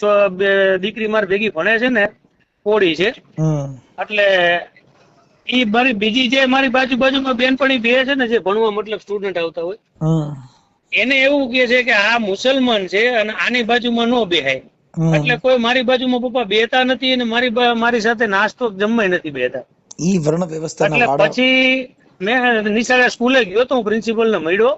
દીકરી મારી ભેગી ભણે છે ને, પોળી છે, એટલે ઈ મારી બીજી જે મારી બાજુમાં બેનપણી બે છે ને, જે ભણવા મતલબ સ્ટુડન્ટ આવતા હોય, એને એવું કે છે કે આ મુસલમાન છે અને આની બાજુમાં નો બેહાય, એટલે કોઈ મારી બાજુમાં પપ્પા બેતા નથી, અને મારી સાથે નાસ્તો જમવાય નથી બેતા. ઈ વર્ણ વ્યવસ્થાના એટલે પછી મેં નિશાળે સ્કૂલે ગયો તો, હું પ્રિન્સિપલ ને મળ્યો,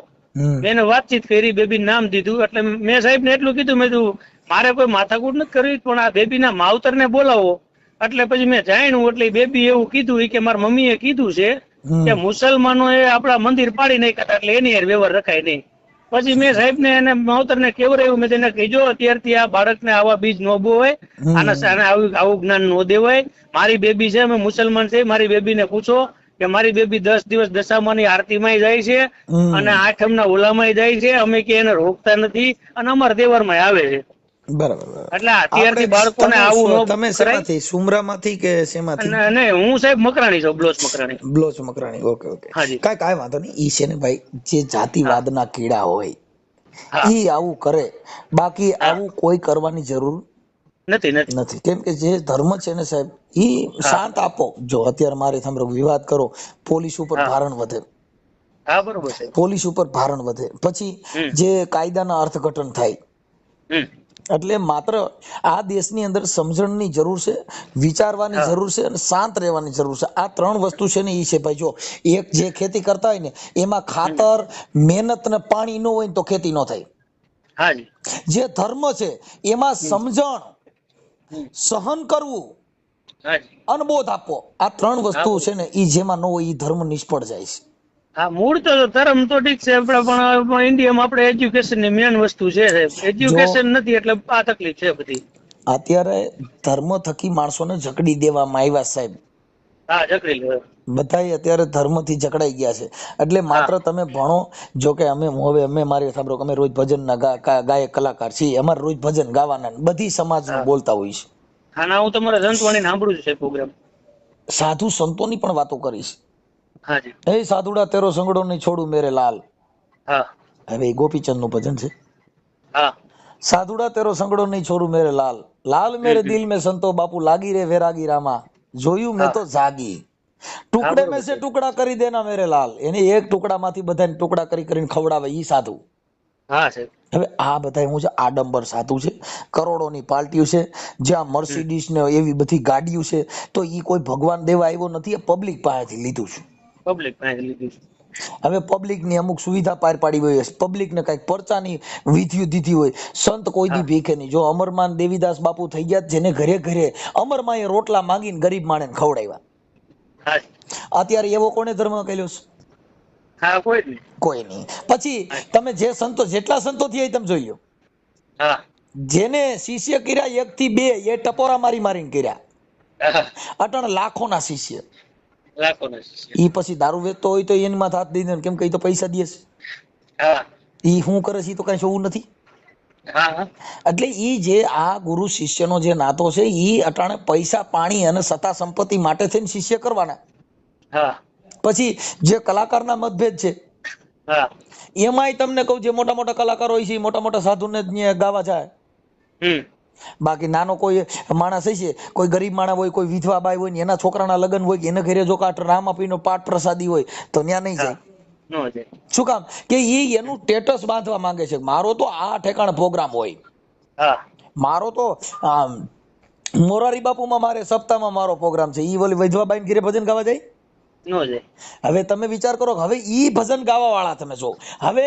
મેં વાતચીત કરી, બેબી નામ દીધું. એટલે મેં સાહેબ ને એટલું કીધું, મેં કીધું મારે કોઈ માથાકૂટ નથી કરવી, પણ આ બેબી ના માવતર ને બોલાવો. એટલે પછી મેં જાણ્યું, એટલે બેબી એવું કીધું કે મારા મમ્મીએ કીધું છે કે મુસલમાનો એ આપણા મંદિર પાડી નાખ્યા, એટલે એની યાર વ્યવહાર રખાય નહીં. પછી મેં સાહેબ ને એને માવતર ને કેવરાયું, મેં તેને કીધું અત્યારથી આ બાળકને આવા બીજ ન બોવાય, આને આવું જ્ઞાન ન દેવાય. મારી બેબી છે, અમે મુસલમાન છે, મારી બેબી ને પૂછો કે મારી બેબી 10 દિવસ દશામાની આરતીમાં જાય છે અને આઠમના ઓલામાં જાય છે, અમે કે એને રોકતા નથી, અને અમારા તહેવારમાં આવે છે. બરાબર. એટલે અત્યારથી બાળકોને આવું તમે શેમાંથી, સુમરામાંથી કે શેમાંથી? નહીં, હું સાહેબ મકરાણી છું, બ્લોચ મકરાણી. બ્લોચ મકરાણી, ઓકે ઓકે. કાંઈ વાંધો નહીં. ઈ છે ને ભાઈ, જે જાતિવાદના કીડા હોય ઈ આવું કરે, બાકી આવું કોઈ કરવાની જરૂર નથી. કેમ કે જે ધર્મ છે ને સાહેબ, ઈ શાંત આપો. જો અત્યારે મારે સાંભળો, વિવાદ કરો, પોલીસ ઉપર ભારણ વધે. હા બરોબર છે. પોલીસ ઉપર ભારણ વધે, પછી જે કાયદાના અર્થઘટન થાય. એટલે માત્ર આ દેશની અંદર સમજણની જરૂર છે, વિચારવાની જરૂર છે, અને શાંત રહેવાની જરૂર છે. આ 3 વસ્તુ છે ને ઈ છે ભાઈ. જો એક જે ખેતી કરતા હોય ને એમાં ખાતર, મહેનત ને પાણી ન હોય તો ખેતી ન થાય. જે ધર્મ છે એમાં સમજણ, સહન કરવું, અનબોધ આપવો, આ 3 વસ્તુ છે ને ઈ જેમાં ન હોય ઈ ધર્મ નિષ્ફળ જાય છે. હા, મૂળ તો ધર્મ તો ઠીક છે, પણ ઇન્ડિયામાં આપણે એજ્યુકેશન ની મેન વસ્તુ છે. એજ્યુકેશન નથી એટલે આ તકલીફ છે બધી. અત્યારે ધર્મ થકી માણસોને જકડી દેવામાં આવ્યા સાહેબ. હા, જકડી લે. બધાય અત્યારે ધર્મથી જકડાઈ ગયા છે. એટલે માત્ર તમે ભણો. જો કે અમે મારી સાંભળો અમે રોજ ભજનના ગાયક કલાકાર છીએ. અમારે રોજ ભજન ગાવાના બધી સમાજનું બોલતા હોય છે. હા ના, હું તમારા સંતવાણી સાંભળું છું પ્રોગ્રામ. સાધુ સંતોની પણ વાતો કરીશ. હાજી. એ સાધુડા તેરો સંગડો નહીં છોડું મેરે લાલ. હા. હવે એ ગોપીચંદ નું ભજન છે. હા. સાધુડા તેરો સંગડો નહીં છોડું મેરે લાલ, લાલ મેરે દિલ में સંતો બાપુ લાગી રે વેરાગી રામા, જોયું મેં તો જાગી, ટુકડે में से ટુકડા કરી દેના મેરે લાલ. એને એક ટુકડામાંથી બધાને ટુકડા કરીને ખવડાવે ઈ સાધુ. હા સાહેબ. હવે આ બધા હું છે આડંબર સાધુ છે, કરોડોની પાર્ટીઓ છે, જ્યાં મર્સિડીઝ ને એવી બધી ગાડીઓ છે. તો ઈ કોઈ ભગવાન દેવા આવ્યો નથી, પબ્લિક પાસેથી લીધું છે. પબ્લિક પાસેથી લીધું છે. હવે પબ્લિક ની અમુક સુવિધા પાર પાડી હોય, પબ્લિક ને કઈક પરચાની વિધિઓ દીધી હોય. સંત કોઈ દી ભીખે નહીં. જો અમરમાન દેવીદાસ બાપુ થઈ ગયા, જેને ઘરે ઘરે અમરમાએ રોટલા માંગીને ગરીબ માણસને ખવડાવ્યા. અત્યારે એવો કોને ધર્મ કર્યો છે? હા, કોઈ નહીં. પછી તમે જે સંતો જેટલા સંતો થયા તમે જોઈ લો. જેને શિષ્ય કર્યા 1 થી 2 એ ટપોરા મારીને કર્યા. અટણ લાખોના શિષ્ય. ઈ પછી દારૂ વેચતો હોય તો એની માથે હાથ દઈ દે, કેમ કે ઈ તો પૈસા દે છે. ઈ શું કરે છે ઈ તો કઈ જોવું નથી. એટલે ઈ જે આ ગુરુ શિષ્યનો જે નાતો છે, ઈ અટાણે પૈસા પાણી અને સત્તા સંપત્તિ માટે થઈને શિષ્ય કરવાના. પછી જે કલાકારના મતભેદ છે એમાંય તમને કહું, જે મોટા મોટા કલાકારો હોય છે મોટા મોટા સાધુને ગાવા જાય. બાકી નાનો કોઈ માણસ છે, કોઈ ગરીબ માણસ હોય, કોઈ વિધવા બાઈ હોય ને એના છોકરાના લગ્ન હોય, એને ઘરે જો કાટ રામાપીનો પાઠ પ્રસાદી હોય તો ત્યાં નહીં જાય. શું કામ? કે ઈ એનું સ્ટેટસ બાંધવા માંગે છે. મારો તો આ ઠેકાણે પ્રોગ્રામ હોય. મારો તો મોરારી બાપુમાં મારે સપ્તાહમાં મારો પ્રોગ્રામ છે. ઈ ઓલી વિધવા બાઈ ઘરે ભજન ગાવા જાય? હવે તમે વિચાર કરો, હવે ઈ ભજન ગાવા વાળા તમે જો. હવે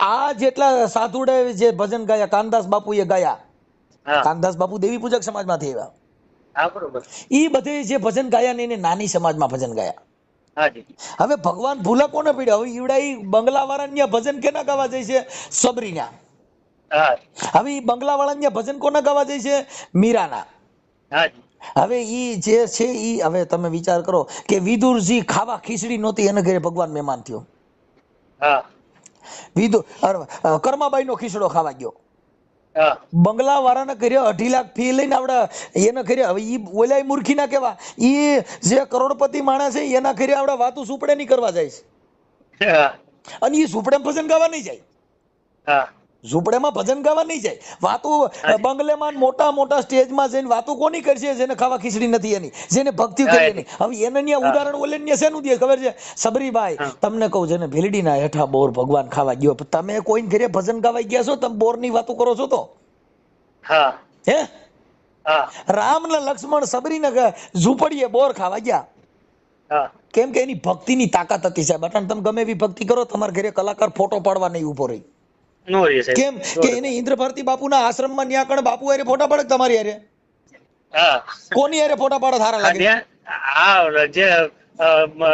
આ જેટલા સાધુડે જે ભજન ગાયા, કાનદાસ બાપુ એ ગાયા. કાનદાસ બાપુ દેવી પૂજક સમાજમાંથી આવ્યા. ઈ બધે જે ભજન ગાયા ને એને નાની સમાજમાં ભજન ગાયા. હવે ભગવાન ભૂલા કોને પડ્યા? હવે ઈવડા ઈ બંગલા વાળા ભજન કેના ગાવા જાય છે? સબરીના. હવે ઈ બંગલા વાળા ભજન કોના ગાવા જાય છે? મીરાના. હવે ઈ જે છે ઈ, હવે તમે વિચાર કરો કે વિદુરજી ખાવા ખીચડી નહોતી, એને ઘરે ભગવાન મહેમાન થયો. વિદુર કર્માબાઈ નો ખીચડો ખાવા ગયો. બંગલા વાળાને કર્યો 2.5 લાખ ફી લઈને આવડા એને કર્યા. હવે ઈ ઓલાય મૂર્ખી ના કેવા, ઈ જે કરોડપતિ માણસ છે એના કર્યા આવડા વાતું સુપડે નહીં કરવા જાય છે. અને ઈ સુપડે ભજન ગાવા નહીં જાય. ઝૂંપડેમાં ભજન ગાવા નહીં જાય. વાતું બંગલેમાં મોટા મોટા સ્ટેજમાં જઈને વાતું કોની કરશે? જેને ખાવા ખીચડી નથી એની, જેને ભક્તિ કરી એની. હવે એને ત્યાં ઉદાહરણ ઓલે ને શેનું દે ખબર છે? સબરીબાઈ તમને કહું, જેને ભીલડીના હેઠા બોર ભગવાન ખાવા ગયો. તમે કોઈ ઘરે ભજન ગાવા ગયા છો? તમે બોર ની વાતો કરો છો તો? હે? રામ ને લક્ષ્મણ સબરીને ઝૂંપડીએ બોર ખાવા ગયા. કેમ કે એની ભક્તિની તાકાત હતી સાહેબ. અટાણ તમે ગમે એવી ભક્તિ કરો, તમારા ઘરે કલાકાર ફોટો પાડવા નહીં ઉભો રહી. કેમ કે એને ઇન્દ્ર ભારતી બાપુના આશ્રમમાં ન્યા કણ બાપુ હારે ફોટા પાડે તમારી હારે? કોની હારે ફોટા પાડે સારા લાગે?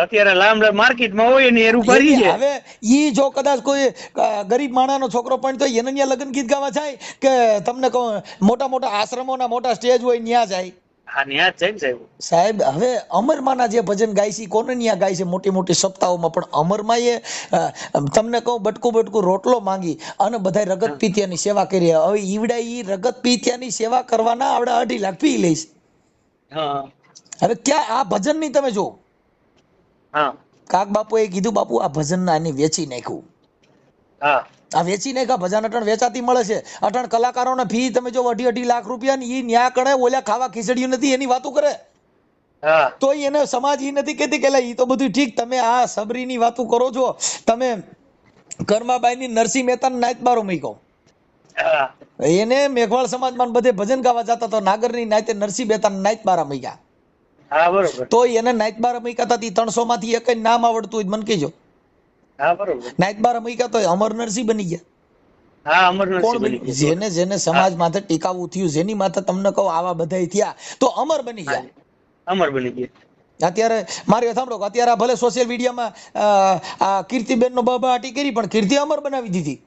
અત્યારે લાંબ માર્કેટમાં હોય ને એરું ભરી છે. હવે ઈ જો કદાચ કોઈ ગરીબ માણસનો છોકરો પણ તો એને ન્યા લગ્ન ગીત ગાવા જાય કે તમને કહું મોટા મોટા આશ્રમોના મોટા સ્ટેજ હોય ન્યા જાય? સાહેબ હવે અમરમાના જે ભજન ગાય છે કોને ન્યા ગાય છે? મોટી મોટી સપ્તાહોમાં. પણ અમરમાં એ તમને કહું બટકું રોટલો માંગી અને બધા રગત પીત્યાની સેવા કરી. હવે ઈવડા ઈ રગત પીત્યાની સેવા કરવાના આવડા 2.5 લાખ પી લઈશ. હવે ક્યાં આ ભજન ની તમે જો. કાક બાપુએ કીધું, બાપુ આ ભજન ના એની વેચી નાખ્યું. આ વેચી નાખ્યા ભજન. અટણ વેચાતી મળે છે. અટણ કલાકારોને ફી તમે જો 2.5 લાખ રૂપિયા ની ઈ ન્યા કણે ઓલા ખાવા ખીચડી નથી એની વાતો કરે. તો એને સમાજ ઈ નથી કેતી કે ઈ તો બધું ઠીક, તમે આ સબરીની વાતો કરો છો. તમે કર્માબાઈ ની નરસિંહ મહેતા નાયત બારો મૂક્યો. એને મેઘવાળ સમાજમાં બધે ભજન ગાવા જતા તો નાગર ની નાયતે નરસિંહ મહેતા નાયત બારા મૂક્યા. તો એને નાયત બારા મૂક્યા હતા. 300 માંથી એક નામ આવડતું હોય મને કહેજો. નાયત બારા મૂક્યા તો અમર નરસિંહ બની ગયા. જેને જેને સમાજ માથે ટીકાવું થયું, જેની માથે તમને કહું આવા બધા થયા તો અમર બની ગયા. અત્યારે મારી સાંભળો, અત્યારે ભલે સોશિયલ મીડિયામાં આ કીર્તિબેન નો બબાટી કરી, પણ કીર્તિ અમર બનાવી દીધી.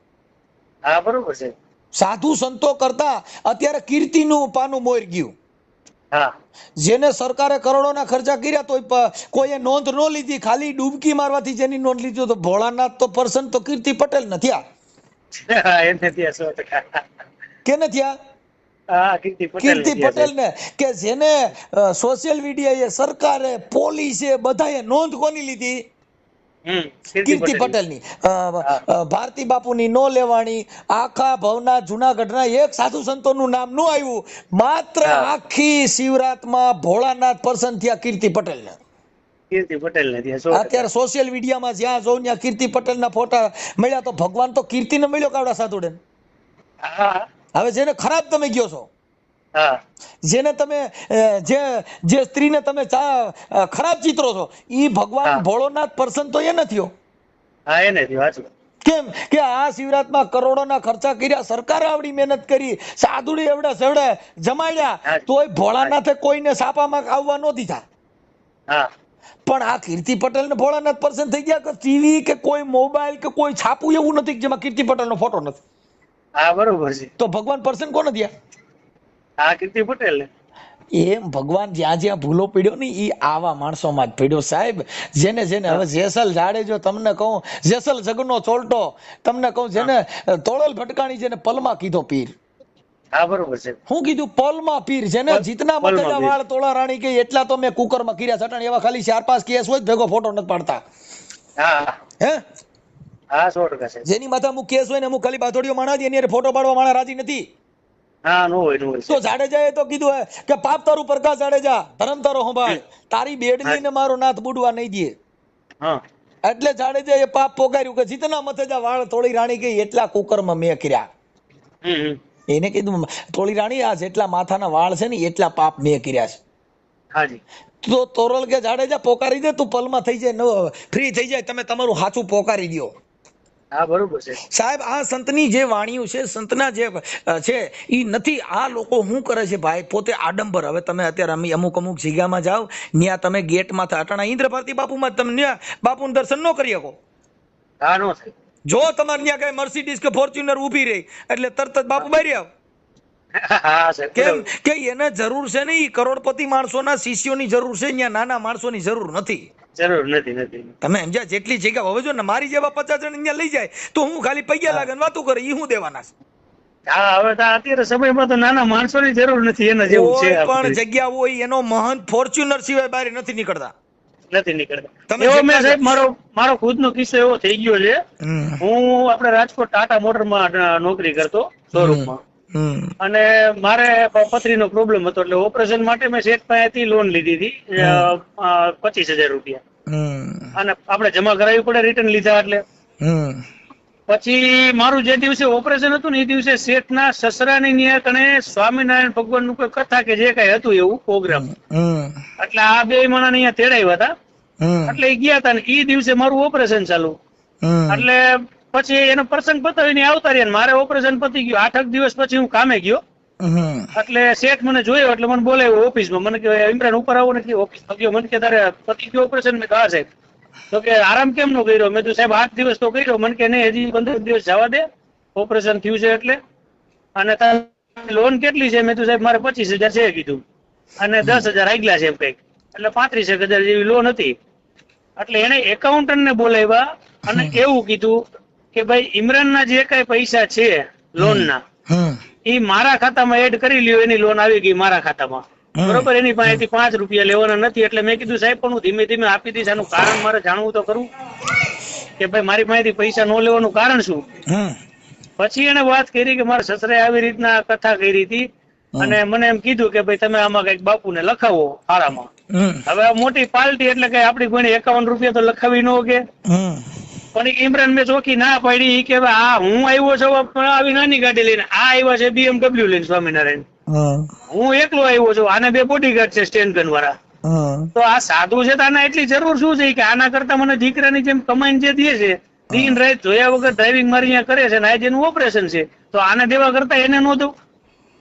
સાધુ સંતો કરતા અત્યારે કીર્તિનું પાનું મોર ગયું. હા જેને સરકારે કરોડોના ખર્ચા કર્યા તો કોઈએ નોંધ ન લીધી, ખાલી ડૂબકી મારવાથી જેની નોંધ લીધી તો ભોળાનાથ તો પર્સન તો કીર્તિ પટેલ નથી આ એને ત્યાં 100%. કે નથી આ હા કીર્તિ કીર્તિ પટેલ પટેલ ને કે જેને સોશિયલ મીડિયાએ, સરકારે, પોલીસે બધાએ નોંધ કોની લીધી? કીર્તિ પટેલની. ભારતી બાપુની નો લેવાણી, આખા ભવનાથ જુનાગઢના એક સાધુ સંતોનું નામ નું આવ્યું, માત્ર આખી શિવરાતમાં ભોળાનાથ પર્સન થયા કીર્તિ પટેલને. કીર્તિ પટેલ ને ત્યાં અત્યારે સોશિયલ મીડિયામાં જ્યાં જોઉં ત્યાં કીર્તિ પટેલના ફોટા મળ્યા તો ભગવાન તો કીર્તિને મળ્યો કાવડા સાધુડે. હા હવે જેને ખરાબ તમે ગયો છો, હા જેને તમે જે સ્ત્રીને તમે ખરાબ ચિત્રો છો, ઈ ભગવાન ભોળોનાથ પર્સન તો એ નથી. હા એને વાંચો કેમ કે આ શિવરાતમાં કરોડોના ખર્ચા કર્યા, સરકારે આવડી મહેનત કરી, સાધુડી એવડા સેવડે જમાડ્યા, તોય ભોળાનાથે કોઈને સાપામાં આવવા ન દીધા. હા પણ આ કીર્તિ પટેલ ને ભોળાનાથ પર્સન થઈ ગયા કે ટીવી કે કોઈ મોબાઈલ કે કોઈ છાપું એવું નથી જેમાં કીર્તિ પટેલ નો ફોટો નથી. હા બરોબર છે. તો ભગવાન પર્સન કોને થયા? હા કીર્તિ પટેલ ને. એમ ભગવાન જ્યાં જ્યાં ભૂલો પડ્યો ને એ આવા માણસોમાં જ પડ્યો સાહેબ. જેને હવે જેસલ જાડેજો તમને કહું, જેસલ જગનો ચોલટો તમને કહું, જેને તોળલ ભટકાણી જેને પલમાં કીધો પીર. હા બરોબર છે. હું કીધું પલમાં પીર, જેને જીતના મતેજા વાળ તોળા રાણી કે એટલા તો મેં કુકરમાં કીર્યા સટાણી, એવા ખાલી 4-5 કેસ હોય ભેગો ફોટો નથી પાડતા. હા હે હા 100% છે. જેની માથા અમુક કેસ હોય ને અમુક ખાલી બાથોડીઓ માણા દે એની ફોટો પાડવા માણા રાજી નથી. હા નો હોય તો જાડેજાએ તો કીધું હે કે પાપ તારું પ્રકાશ જાડેજા, ધર્મ તારો સંભાળ, તારી બેડલી ને મારો નાથ બુડવા નહીં દે. હા એટલે જાડેજાએ પાપ પોકાર્યું કે જીતના મથેજા વાળ તોળી રાણી ગઈ એટલા કુકરમાં મેં કર્યા. એને કીધું તોળી રાણી આ જેટલા માથાના વાળ છે ને એટલા પાપ મેં કર્યા છે. હાજી. તો તોરલ કે જાડેજા પોકારી દે, તું પલમાં થઈ જાય, ફ્રી થઈ જાય, તમે તમારું સાચું પોકારી દો. હા બરોબર છે સાહેબ. આ સંતની જે વાણીઓ છે, સંતના જે છે એ નથી. આ લોકો શું કરે છે ભાઈ, પોતે આડંબર. હવે તમે અત્યારે અમુક જગ્યામાં જાઓ, ત્યાં તમે ગેટમાં અટાણા ઇન્દ્ર ભારતી બાપુમાં તમે બાપુનું દર્શન ન કરી શકો. હા નો થાય. જો તમારે ત્યાં કઈ મર્સિડીઝ કે ફોર્ચ્યુનર ઊભી રહી એટલે તરત જ બાપુ બહાર આવ. કેમ કે એને જરૂર છે ને, એ કરોડપતિ માણસોના શિષ્યોની જરૂર છે, ત્યાં નાના માણસોની જરૂર નથી. જરૂર નથી. તમે સમજ્યા? જેટલી જગ્યા હવે જો ને મારી જેવા 50 જણ અહીંયા લઈ જાય તો હું ખાલી પૈયા લાગે વાતો કરે, ઈ હું દેવાના છે? હા હવે તો અત્યારે સમયમાં તો નાના માણસોની જરૂર નથી, એના જેવું છે. પણ જગ્યા હોય એનો મહંત ફોર્ચ્યુનર સિવાય બહાર નથી નીકળતા. એવો મેં સાહેબ મારો ખુદનો કિસ્સો એવો થઈ ગયો છે. હું આપણે રાજકોટ ટાટા મોટરમાં નોકરી કરતો શોરૂમમાં, અને મારે પથરીનો પ્રોબ્લેમ હતો, એટલે ઓપરેશન માટે મેં શેઠ પાસેથી લોન લીધી હતી 25,000 રૂપિયા, અને આપણે જમા કરાવવી પડે રિટર્ન લીધા એટલે. પછી મારું જે દિવસે ઓપરેશન હતું ને એ દિવસે શેઠના સસરાની ન્યા કણે સ્વામિનારાયણ ભગવાનનું કોઈ કથા કે જે કઈ હતું એવું પ્રોગ્રામ, એટલે આ બે માણસ અહીંયા તેડાવ્યા હતા. એટલે એ ગયા હતા ને એ દિવસે મારું ઓપરેશન ચાલુ. એટલે પછી એનો પ્રસંગ પતાવીને આવતા રહ્યા, મારે ઓપરેશન પતી ગયું. 8 દિવસ પછી હું કામે ગયો, એટલે શેઠ મને જોયો એટલે મને બોલાવ્યો ઓફિસમાં. મને કે ઇમરાન ઉપર આવો ને, ઓફિસમાં ગયો. મને કે તારે પતી ગયો ઓપરેશન? મેં કહા સાહેબ. તો કે આરામ કેમ નો કર્યો? મેં તો સાહેબ 8 દિવસ તો કર્યો. મને કે નહીં, હજી 15 દિવસ જવા દે, ઓપરેશન થયું છે એટલે. અને તારી લોન કેટલી છે? મેં તો સાહેબ મારે 25,000 છે કીધું, અને 10,000 આગલા છે એમ કઈક, એટલે 35,000 જેવી લોન હતી. એટલે એને એકાઉન્ટન્ટ ને બોલાવ્યા અને એવું કીધું કે ભાઈ ઇમરાનના જે કઈ પૈસા છે લોનના એ મારા ખાતામાં એડ કરી લ્યો. એની લોન આવી ગઈ મારા ખાતામાં, બરોબર. એની પાસેથી 5 રૂપિયા લેવાના નથી. એટલે મેં કીધું સાહેબ પણ હું ધીમે ધીમે આપી દઈશ, આનું કારણ મારે જાણવું તો ખરું કે ભાઈ મારી પાસેથી પૈસા ન લેવાનું કારણ શું. પછી એને વાત કરી કે મારા સસરાએ આવી રીતના કથા કરી હતી, અને મને એમ કીધું કે ભાઈ તમે આમાં કઈક બાપુને લખાવો ફાળામાં. હવે મોટી પાર્ટી એટલે કઈ આપડી કોઈ 51 રૂપિયા તો લખાવી ન કે. પણ ઇમરાન મેં ચોખ્ખી ના પાડી કે આ હું આવ્યો છું આવી નાની ગાડી લઈને, આ આવ્યા છે BMW લઈને સ્વામિનારાયણ, હું એકલો આવ્યો છું, આને 2 બોડીગાર્ડ છે સ્ટેન્ડ ગન વાળા. તો આ સાધુ છે તો આના એટલી જરૂર શું છે કે આના કરતા મને દીકરાની જેમ કમાઈને જે દે છે, દિન રાત જોયા વગર ડ્રાઇવિંગ મારી અહીંયા કરે છે, ને આજે એનું ઓપરેશન છે, તો આને દેવા કરતા એને ન દઉં.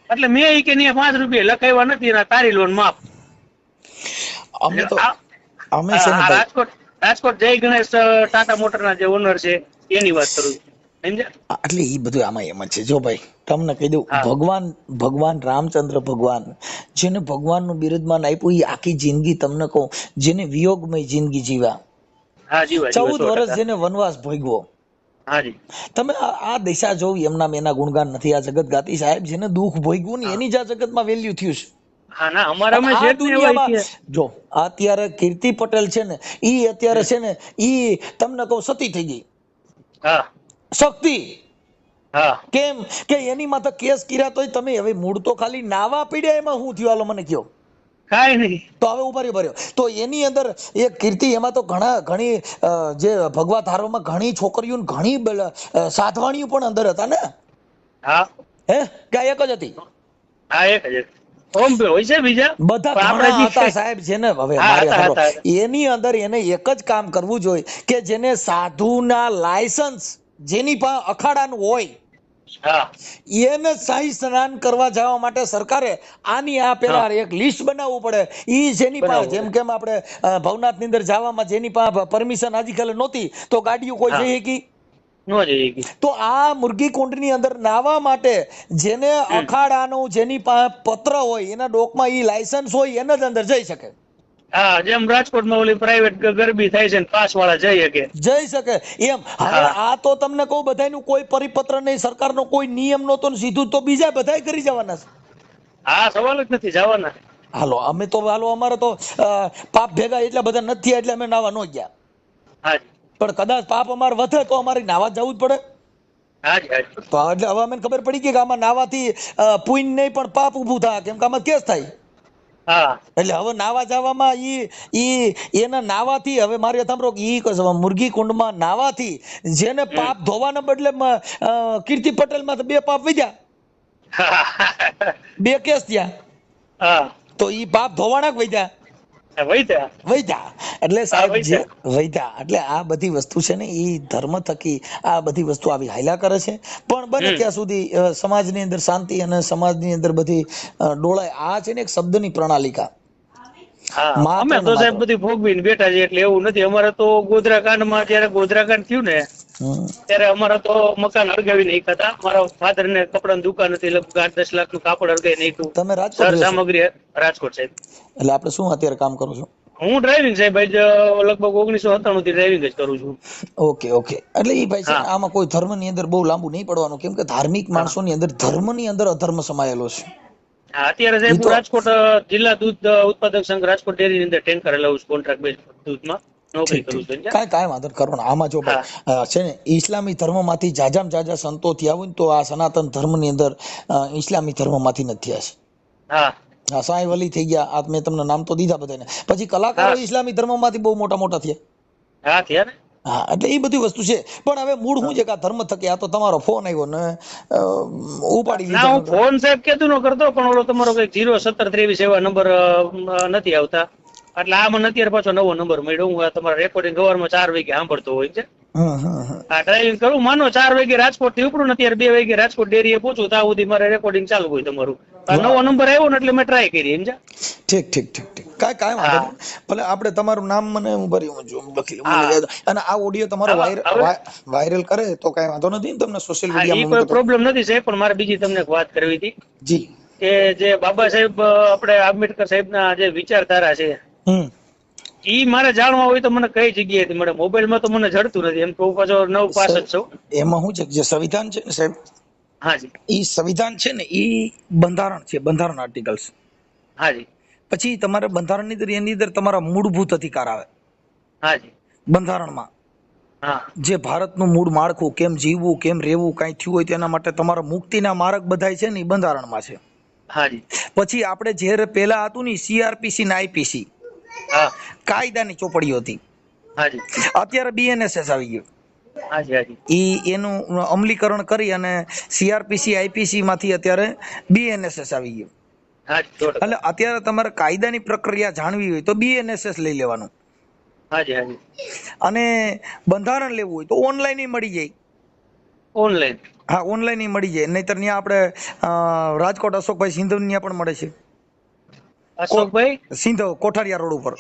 એટલે મેં એ કે 5 રૂપિયા લખાવ્યા નથી, તારી લોન માફ. રાજકોટ જય ગણેશ ટાટા મોટરના જે ઓનર છે એની વાત કરું છું. સમજ્યા? એટલે એ બધું આમાં એમ જ છે. જો ભાઈ તમને કહી દઉં, ભગવાન રામચંદ્ર ભગવાન જેને ભગવાનનું બિરુદમાન આપ્યું, એ આખી જિંદગી તમને કહું, જેને વિયોગમય જિંદગી જીવ્યા, હા જીવા 14 વર્ષ જેને વનવાસ ભોગવો, હાજી તમે આ દિશા જોવી, એમના એના ગુણગાન નથી. આ જગત ગાતી સાહેબ જેને દુઃખ ભોગવ્યું ને એની જ આ જગતમાં વેલ્યુ થયું છે. હા ના અમારામાં આ છે જ ને એવા દુનિયામાં ઇતિહાસ. જો અત્યારે કીર્તિ પટેલ છે ને, ઈ અત્યારે છે ને, ઈ તમને કહું સતી થઈ ગઈ, હા શક્તિ. હા કેમ કે એની માથે કેસ કર્યા તોય તમે હવે મૂળ તો ખાલી નાવા પીડ્યા, એમાં શું થયું હાલો મને કયો. કાઈ નહીં. તો હવે ઉભા રહ્યો તો એની અંદર એક કીર્તિ, એમાં તો ઘણી જે ભગવા ધારોમાં ઘણી છોકરીઓ ને ઘણી સાધવાણીઓ પણ અંદર હતા ને. હા હે કે એક જ હતી? હા એક જ ઓમ હોય છે બીજા બધા પણ ઘણા આપણે હતા સાહેબ છે ને. હવે હા, મારે હતા, સાંભળો, હતા. એની અંદર એને એક જ કામ કરવું જોઈએ કે જેને સાધુના લાયસન્સ જેની પાસે અખાડાનું હોય, હા એને શાહી સ્નાન કરવા જવા માટે સરકારે આની આ પેલા એક લિસ્ટ બનાવવું પડે. ઈ જેની પાસે, બનાવવું જેમ કેમ આપણે ભવનાથ ની અંદર જવામાં જેની પાસે પરમિશન આજકાલ નહોતી, તો ગાડીઓ કોઈ હા. જઈ શકી. નો જઈએ કે. તો આ મુરગી કુંડની અંદર નાવા માટે જેને અખાડાનું જેની પાસે પત્ર હોય, એના ડોકમાં ઈ લાયસન્સ હોય, એને જ અંદર જઈ શકે. હા જેમ રાજકોટમાં ઓલી પ્રાઇવેટ ગરબી થાય છે ને પાસ વાળા જઈ શકે. જઈ શકે એમ. હવે હા. આ તો તમને કહું, બધાયનું કોઈ પરિપત્ર નહીં, સરકારનો કોઈ નિયમ નહોતો ને સીધું તો બીજા બધાય કરી જવાના છે. હા સવાલ જ નથી જવાના. હાલો અમે તો અમારે તો પાપ ભેગા એટલા બધા નથી થયા એટલે અમે નાવા ન ગયા. હાજી પણ કદાચ પાપ અમારે વધે તો અમારે નાવા જવું જ પડે. હાજી હાજી તો એટલે હવે અમને ખબર પડી ગઈ કે આમાં નાવાથી પુણ્ય નહીં પણ પાપ ઊભું થાય, કેમ કે આમાં કેસ થાય. હા એટલે હવે નાવા જવામાં એના નાવાથી, હવે મારે સાંભળો, ઈ મુરગી કુંડમાં નાવાથી જેને પાપ ધોવાના બદલે કીર્તિ પટેલ માં 2 પાપ વધ્યા, 2 કેસ થયા. હા તો ઈ પાપ ધોવાના વધ્યા. વૈધા એટલે સાહેબ જે વૈધા એટલે આ બધી વસ્તુ છે ને, એ ધર્મ થકી આ બધી વસ્તુ આવી હાયલા કરે છે. પણ બને ત્યાં સુધી સમાજની અંદર શાંતિ અને સમાજની અંદર બધી ડોળાય. આ છે ને એક શબ્દની પ્રણાલિકા. અમે તો સાહેબ બધી ભોગવીને બેઠા છે, એટલે એવું નથી. અમારે તો ગોધરાકાંડમાં જયારે ગોધરાકાંડ થયું ને, ત્યારે અમારા તો મકાન હળગાવી નાખ્યા હતા. મારા ફાધર ને કપડાની દુકાન હતી, લગભગ 8-10 લાખ નું કાપડ હળગાવી નાખ્યું. તમે રાજકોટ સામગ્રી રાજકોટ સાહેબ. એટલે આપણે શું અત્યારે કામ કરો છો? હું ડ્રાઇવિંગ સાહેબ લગભગ 1997 થી ડ્રાઇવિંગ જ કરું છું. Okay okay. એટલે એ ભાઈ છે, આમાં કોઈ ધર્મ ની અંદર બહુ લાંબુ નહીં પડવાનું, કેમ કે ધાર્મિક માણસો ની અંદર ધર્મ ની અંદર અધર્મ સમાયેલો છે. અત્યારે સાહેબ હું રાજકોટ જિલ્લા દૂધ ઉત્પાદક સંઘ રાજકોટ ડેરી ની અંદર ટેન્કર લઉં છું, કોન્ટ્રાક્ટ બેઝ દૂધમાં નોકરી કરું છું. કાંઈ વાંધો કરવાનો. આમાં જો ભાઈ છે ને, ઇસ્લામી ધર્મ માંથી જાજા સંતો થયા હોય ને, તો આ સનાતન ધર્મ ની અંદર ઇસ્લામી ધર્મ માંથી નથી થયા છે. હા સાંઈ વલી થઈ ગયા, આ મેં તમને નામ તો દીધા બધાને. પછી કલાકારો ઇસ્લામી ધર્મ માંથી બહુ મોટા થયા. હા થયા ને. હા એટલે એ બધી વસ્તુ છે. પણ હવે મૂળ શું છે કે આ ધર્મ થકી, આ તો તમારો ફોન આવ્યો ને ઉપાડી લીધો. હું ફોન સાહેબ કેતું ન કરતો, પણ ઓલો તમારો કઈક 01723 એવા નંબર નથી આવતા, એટલે આમાં અત્યારે પાછો નવો નંબર મળ્યો. હું તમારા રેકોર્ડિંગ સવારમાં 4 વાગે સાંભળતો હોય છે. હા ડ્રાઇવિંગ કરું, માનો 4 વાગે રાજકોટ થી ઉપડું ને અત્યારે 2 વાગે રાજકોટ ડેરીએ પહોંચું, ત્યાં સુધી મારે રેકોર્ડિંગ ચાલુ હોય તમારું. નવો નંબર આવ્યો ને એટલે મેં ટ્રાય કરી. સમજા? ઠીક ઠીક ઠીક ઠીક. કાંઈ વાંધો નહીં. ભલે આપણે તમારું નામ મને હું લખી લઉં, અને આ ઓડિયો તમારો વાયરલ કરે તો કાંઈ વાંધો નથી ને તમને સોશિયલ મીડિયામાં? કોઈ પ્રોબ્લેમ નથી સાહેબ. પણ મારે બીજી તમને વાત કરવી હતી. જી. કે જે બાબા સાહેબ આપણે આંબેડકર સાહેબ ના જે વિચારધારા છે, ઈ મારે જાણવા હોય તો મને કઈ જગ્યાએથી મળે? મોબાઈલમાં તો મને જડતું નથી, એમ તો પાછો 9 પાસ જ છું. એમાં શું છે જે સંવિધાન છે ને સાહેબ, હાજી, ઈ સંવિધાન છે ને, ઈ બંધારણ છે, બંધારણ આર્ટિકલ્સ. હાજી. પછી તમારે બંધારણની અંદર એની અંદર તમારા મૂળભૂત અધિકાર આવે. હાજી. બંધારણમાં જે ભારતનું મૂળ માળખું, કેમ જીવવું, કેમ રહેવું, કાંઈ થયું હોય તેના માટે તમારા મુક્તિના માર્ગ બધાય છે ને, એ બંધારણમાં છે. હાજી. પછી આપણે જે પેલા હતું ને CRPC ને IPC, કાયદાની ચોપડીઓ હતી. હાજી. અત્યારે BNSS આવી ગયું. હાજી હાજી. એનું અમલીકરણ કરી અને CRPC IPC માંથી અત્યારે BNSS આવી ગયું. એટલે અત્યારે તમારે કાયદાની પ્રક્રિયા જાણવી હોય તો BNSS લઈ લેવાનું. હાજી હાજી. અને બંધારણ લેવું હોય તો ઓનલાઈન મળી જાય. ઓનલાઈન? હા ઓનલાઈન મળી જાય. નહીતર ત્યાં આપણે રાજકોટ અશોકભાઈ સિંધવ ત્યાં પણ મળે છે. અશોકભાઈ સિંધવ, કોઠારિયા રોડ ઉપર.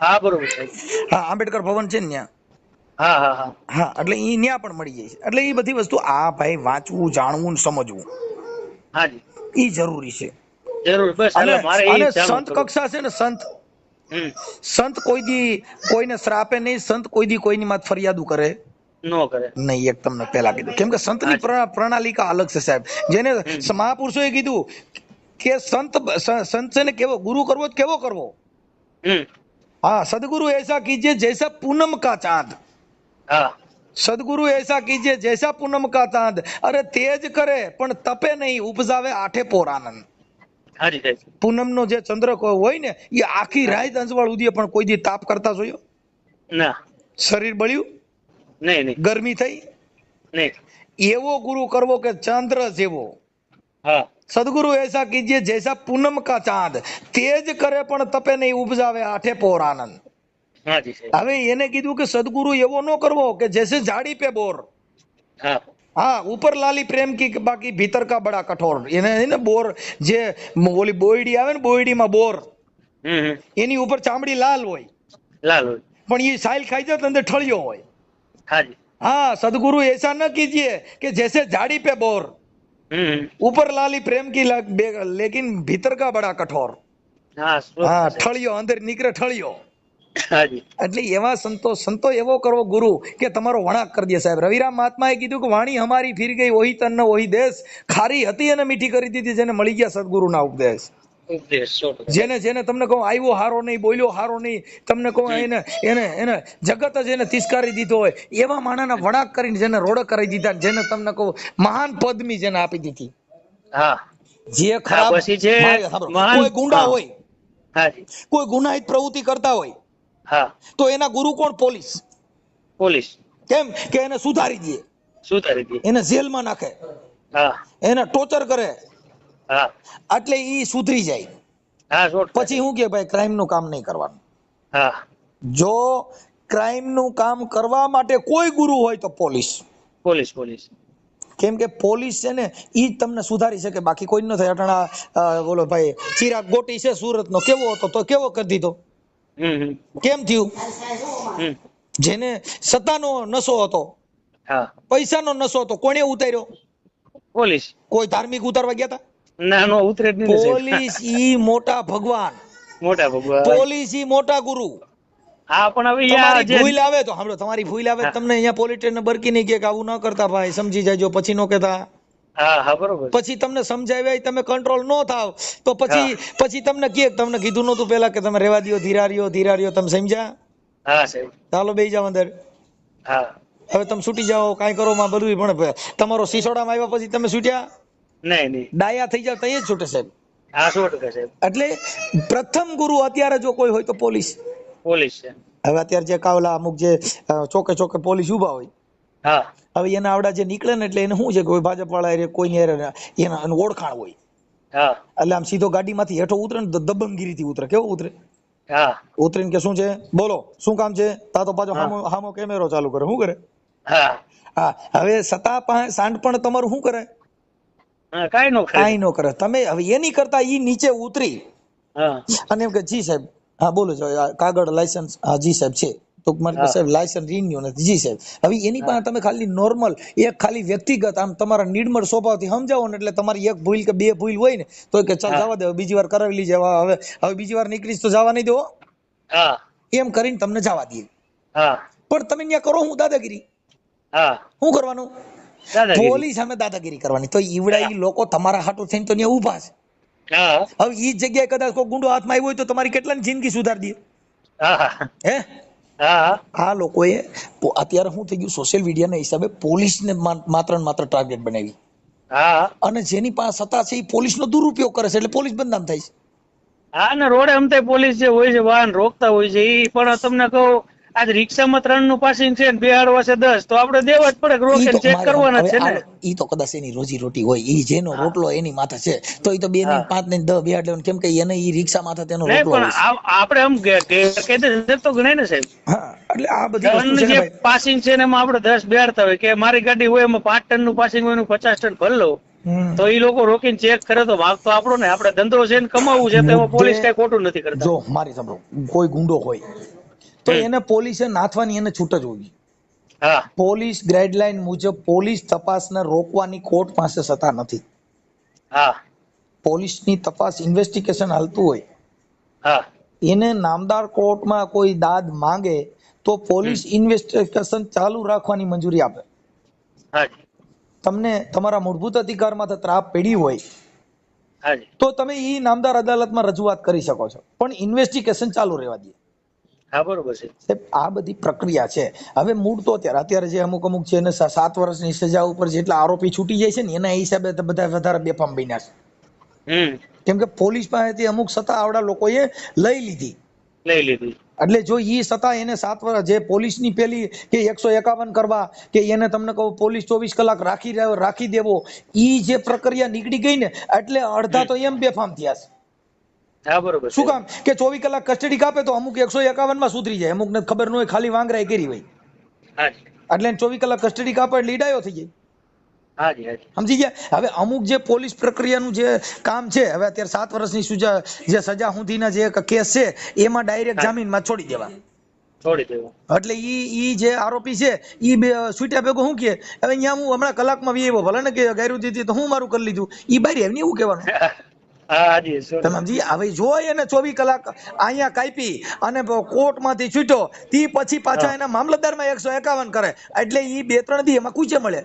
હા બરોબર છે. હા આંબેડકર ભવન છે ને ત્યાં. હા હા હા હા, એટલે ઈ ન્યા પણ મળી જાય છે. એટલે એ બધી વસ્તુ આ ભાઈ વાંચવું, જાણવું ને સમજવું હાજી ઈ જરૂરી છે. જરૂર, બસ અને એટલે મારે એ અને જાણવું સંત હતું. કક્ષા છે ને, સંત હમ સંત કોઈ દી કોઈને શ્રાપે નહીં, સંત કોઈ દી કોઈની માત ફરિયાદો કરે નો કરે. નહીં. એક તમને પેલા કીધું, કેમ કે સંતની હાજી પ્રણાલિકા અલગ છે સાહેબ. જેને હમ મહાપુરુષોએ કીધું કે સંત છે ને કેવો ગુરુ કરવો તો કેવો કરવો. હમ हाँ, सदगुरु ऐसा कीजिए जैसा पूनम का चांद, હા सदगुरु ऐसा कीजिए जैसा पूनम का चांद, अरे तेज करे પણ તપે નહીં, ઉપજાવે આઠે પોર આનંદ. હાજી સાહેબ. પૂનમનો જે ચંદ્ર હોય ને એ આખી રાત અંજવાળ ઉદય, પણ કોઈ દી તાપ કરતા જોયો? ના, શરીર બળ્યું, નહીં નહીં ગરમી થઈ? નહીં. એવો ગુરુ કરવો કે ચંદ્ર જેવો. હા સદગુરુ ऐसा कीजिए जैसा पूनम का चांद, तेज करे પણ તપે નહીં, ઉપજાવે આઠે પોર આનંદ. હાજી સાહેબ. હવે એને કીધું કે સદગુરુ એવો ન કરવો કે જैसे झाड़ी पे बोर, હા हाँ ऊपर लाली प्रेम की बाकी भीतर का बड़ा कठोर. એને બોર જે ઓલી બોયડી આવે ને, બોયડીમાં બોર, હમ એની ઉપર ચામડી લાલ હોય લાલ હોય. પણ એ સાઈલ ખાઈ જાય તો અંદર ઠળિયો હોય. હાજી. हाँ, सदगुरु ऐसा न कीजिए कि जैसे झाड़ी पे बोर, ऊपर लाली प्रेम की लेकिन भीतर का बड़ा कठोर. હા हाँ, ઠળિયો અંદર નીકળે ઠળિયો. હાજી એટલે એવા સંતો એવો કરવો ગુરુ કે તમારો વણાક કરી દે સાહેબ. રવિરામ મહાત્માએ કીધું કે વાણી હમારી ફીર ગઈ, ઓહી તન ઓહી દેશ, ખારી હતી અને મીઠી કરી દીધી જેને મળી ગયા સદગુરુના ઉપદેશ. ઉપદેશ 100%. જેને તમને કહું આવ્યો હારો નહીં, બોલ્યો હારો નહીં, તમને કહું એને જગત જ એને તિસ્કારી દીધો હોય, એવા માણાના વણાક કરીને જેને રોડ કરી દીધા, જેને તમને કહું મહાન પદમી જેને આપી દીધી. હા જે ખરાબ પછી જે મહાન કોઈ ગુંડા હોય, હાજી કોઈ ગુનાહિત પ્રવૃત્તિ કરતા હોય, હા તો એના ગુરુ કોણ? પોલીસ. પોલીસ કેમ કે એને સુધારી દે, સુધારી દે. એને જેલમાં નાખે, હા એને ટોર્ચર કરે, હા એટલે ઈ સુધરી જાય. હા 100%. પછી હું કે ભાઈ ક્રાઇમ નું કામ નહીં કરવાનું. હા જો ક્રાઇમ નું કામ કરવા માટે કોઈ ગુરુ હોય તો પોલીસ. Police police. કેમ કે પોલીસ છે ને ઈ જ તમને સુધારી શકે, બાકી કોઈ ન થાય. અટાણા બોલો ભાઈ ચિરાગ ગોટી છે સુરત નો, કેવો હતો તો કેવો કરી દીધો? કેમ થયું? જેને સત્તાનો નશો હતો, હા પૈસાનો નશો હતો, કોણે ઉતાર્યો? પોલીસ. કોઈ ધાર્મિક ઉતારવા ગયા હતા? ના નો ઉતરે જ નહીં. પોલીસ ઈ મોટા ભગવાન, મોટા ભગવાન. પોલીસ ઈ મોટા ગુરુ. હા પણ હવે તમારી ભૂલ આવે તો સાંભળો, તમારી ભૂલ આવે તમને અહીંયા પોલીસ સ્ટેશન બરકી નહીં કે આવું ન કરતા ભાઈ, સમજી જાજો, પછી નો કહેતા. હા હા બરોબર. પછી તમને સમજાવ્યા તમે કંટ્રોલ નો થાવ તો પછી તમને તમને કીધું નતું પેલા કે તમે રેવા દો, ધીરા રહ્યો. તમે સમજ્યા? હા સાહેબ. ચાલો બેસી જાવ અંદર. હા હવે તમે છૂટી જાઓ, કાંઈ કરો માં બધું, પણ તમારો સિસોડામાં આવ્યા પછી તમે છૂટ્યા નહીં ડાયા થઈ જાવ તઈ જ છૂટે સાહેબ. હા 100% સાહેબ. એટલે પ્રથમ ગુરુ અત્યારે જો કોઈ હોય તો પોલીસ. પોલીસ છે. હવે અત્યારે જે કાવલા અમુક જે ચોકે પોલીસ ઉભા હોય, હા હવે એના આવડા જે નીકળે ને, એટલે એને શું છે કે કોઈ ભાજપ વાળા કોઈની એના ઓળખાણ હોય, હા એટલે આમ સીધો ગાડીમાંથી હેઠો ઉતરે ને તો દબંગગીરીથી ઉતરે. કેવો ઉતરે? હા ઉતરીને કે શું છે બોલો, શું કામ છે? તા તો પાછો હામો કેમેરો ચાલુ કરે. શું કરે? હા હા. હવે સત્તા સાંડ પણ તમારું શું કરે? કાંઈ નો કરે. તમે હવે એની કરતા ઈ નીચે ઉતરી અને એમ કે જી સાહેબ, હા બોલો કાગળ લાયસન્સ, હા જી સાહેબ છે, તો મારી સાહેબ લાયસન્સ રિન્યુ નથી, જી સાહેબ. હવે એની પાસે તમે ખાલી નોર્મલ એક ખાલી વ્યક્તિગત આમ તમારા નિર્મળ સ્વભાવથી સમજાવો ને, એટલે તમારી એક ભૂલ કે બે ભૂલ હોય ને તો કે ચાલ જવા દે, બીજી વાર કરાવી લીજે, હવે બીજી વાર નીકળીશ તો જવા નહીં દેવો, એમ કરીને તમને જવા દે. પણ તમે ત્યાં કરો હું દાદાગીરી. શું કરવાનું? પોલીસ સામે દાદાગીરી કરવાની. તો ઈવડા ઈ લોકો તમારા હાટુ થઈને તો ત્યાં ઉભા છે. હવે ઈ જગ્યાએ કદાચ કોઈ ગુંડો હાથમાં આવ્યો હોય તો તમારી કેટલાની જિંદગી સુધારી દે. હે આ લોકોએ અત્યારે શું થઈ ગયું, સોશિયલ મીડિયાના હિસાબે પોલીસને માત્ર ને માત્ર ટાર્ગેટ બનાવી, અને જેની પાસે સત્તા છે એ પોલીસનો દુરુપયોગ કરે છે, એટલે પોલીસ બદનામ થાય છે. હા ને રોડે અમતે પોલીસ જે હોય છે વાહન રોકતા હોય છે, એ પણ તમને કહું આજ રિક્ષામાં 3 નું પાસિંગ છે ને બેહાડવા છે 10, તો આપણે દેવા જ પડે, રોકે ચેક કરવાના છે ને. ઈ તો કદાચ એની રોજી રોટી હોય, ઈ જેનો રોટલો એની માથે છે તો ઈ તો 2 ને 5 ને 10 બેહાડ લેવાનું, કેમ કે એને ઈ રિક્ષા માથે તેનો રોટલો હોય છે. આપણે આમ ગેરકાયદેસર તો ગણાય ને સાહેબ. હા એટલે આ બધી વસ્તુ છે જે પાસિંગ છે ને એમાં આપણે 10 બેહાડતા હોય, કે મારી ગાડી હોય એમાં 5 ટન નું પાસિંગ હોય, 50 ટન ભર લો, તો ઈ લોકો રોકીને ચેક કરે તો વાંક તો આપણો ને, આપણે ધંધો છે ને કમાવું છે, તો પોલીસ કઈ ખોટું નથી કરતા. જો મારી સાંભળો, કોઈ ગુંડો હોય તો એને પોલીસે નાથવાની એને છૂટ જ હોવી. હા પોલીસ ગાઈડલાઈન મુજબ પોલીસ તપાસને રોકવાની કોર્ટ પાસે સત્તા નથી. હા પોલીસની તપાસ ઇન્વેસ્ટિગેશન હાલતું હોય, હા એને નામદાર કોર્ટમાં કોઈ દાદ માંગે તો પોલીસ ઇન્વેસ્ટિગેશન ચાલુ રાખવાની મંજૂરી આપે. હાજી તમને તમારા મૂળભૂત અધિકારમાં ત્રાપ પડી હોય હાજી તો તમે એ નામદાર અદાલતમાં રજૂઆત કરી શકો છો, પણ ઇન્વેસ્ટિગેશન ચાલુ રહેવા દે. હા બરોબર છે. સાહેબ આ બધી પ્રક્રિયા છે. હવે મૂળ તો અત્યારે જે અમુક છે એને 7 વર્ષની સજા ઉપર જેટલા આરોપી છૂટી જાય છે ને એના હિસાબે તો બધા વધારે બેફામ બન્યા છે. કેમ કે પોલીસ પાસેથી અમુક સત્તા આવડા લોકોએ લઈ લીધી. એટલે જો ઈ સત્તા એને 7 વર્ષ જે પોલીસની પેલી કે 151 કરવા કે એને તમને કહું પોલીસ 24 કલાક રાખી દેવો, ઈ જે પ્રક્રિયા નીકળી ગઈ ને એટલે અડધા તો એમ બેફામ થયા છે. હા બરોબર. શું કામ કે 24 કલાક કસ્ટડી કાપે તો અમુક 151 માં સુધરી જાય, અમુક ને ખબર ન હોય ખાલી વાંગરાઈ કરી હોય એટલે 24 કલાક કસ્ટડી કાપે એટલે ઈડાયો થઈ જાય. હાજી હાજી સમજી ગયા. હવે અમુક જે પોલીસ પ્રક્રિયાનું જે કામ છે, હવે અત્યારે 7 વર્ષની જે સજા સુધીના જે કેસ છે એમાં ડાયરેક્ટ જામીનમાં છોડી દેવા. એટલે ઈ જે આરોપી છે ઈ છૂટ્યા ભેગો શું કે હવે અહીંયા હું હમણાં કલાકમાં વી ભલે ને કે ગાયરું દીધી તો હું મારું કરી લીધું, ઈ બારી એમને એવું કહેવાનું. તમે સમજી. હવે જો એને 24 કલાક અહીંયા કાપી અને કોર્ટમાંથી છૂટ્યો તી પછી પાછા એના મામલતદારમાં 151 કરે એટલે ઈ 2-3 દી એમાં કૂચે મળે.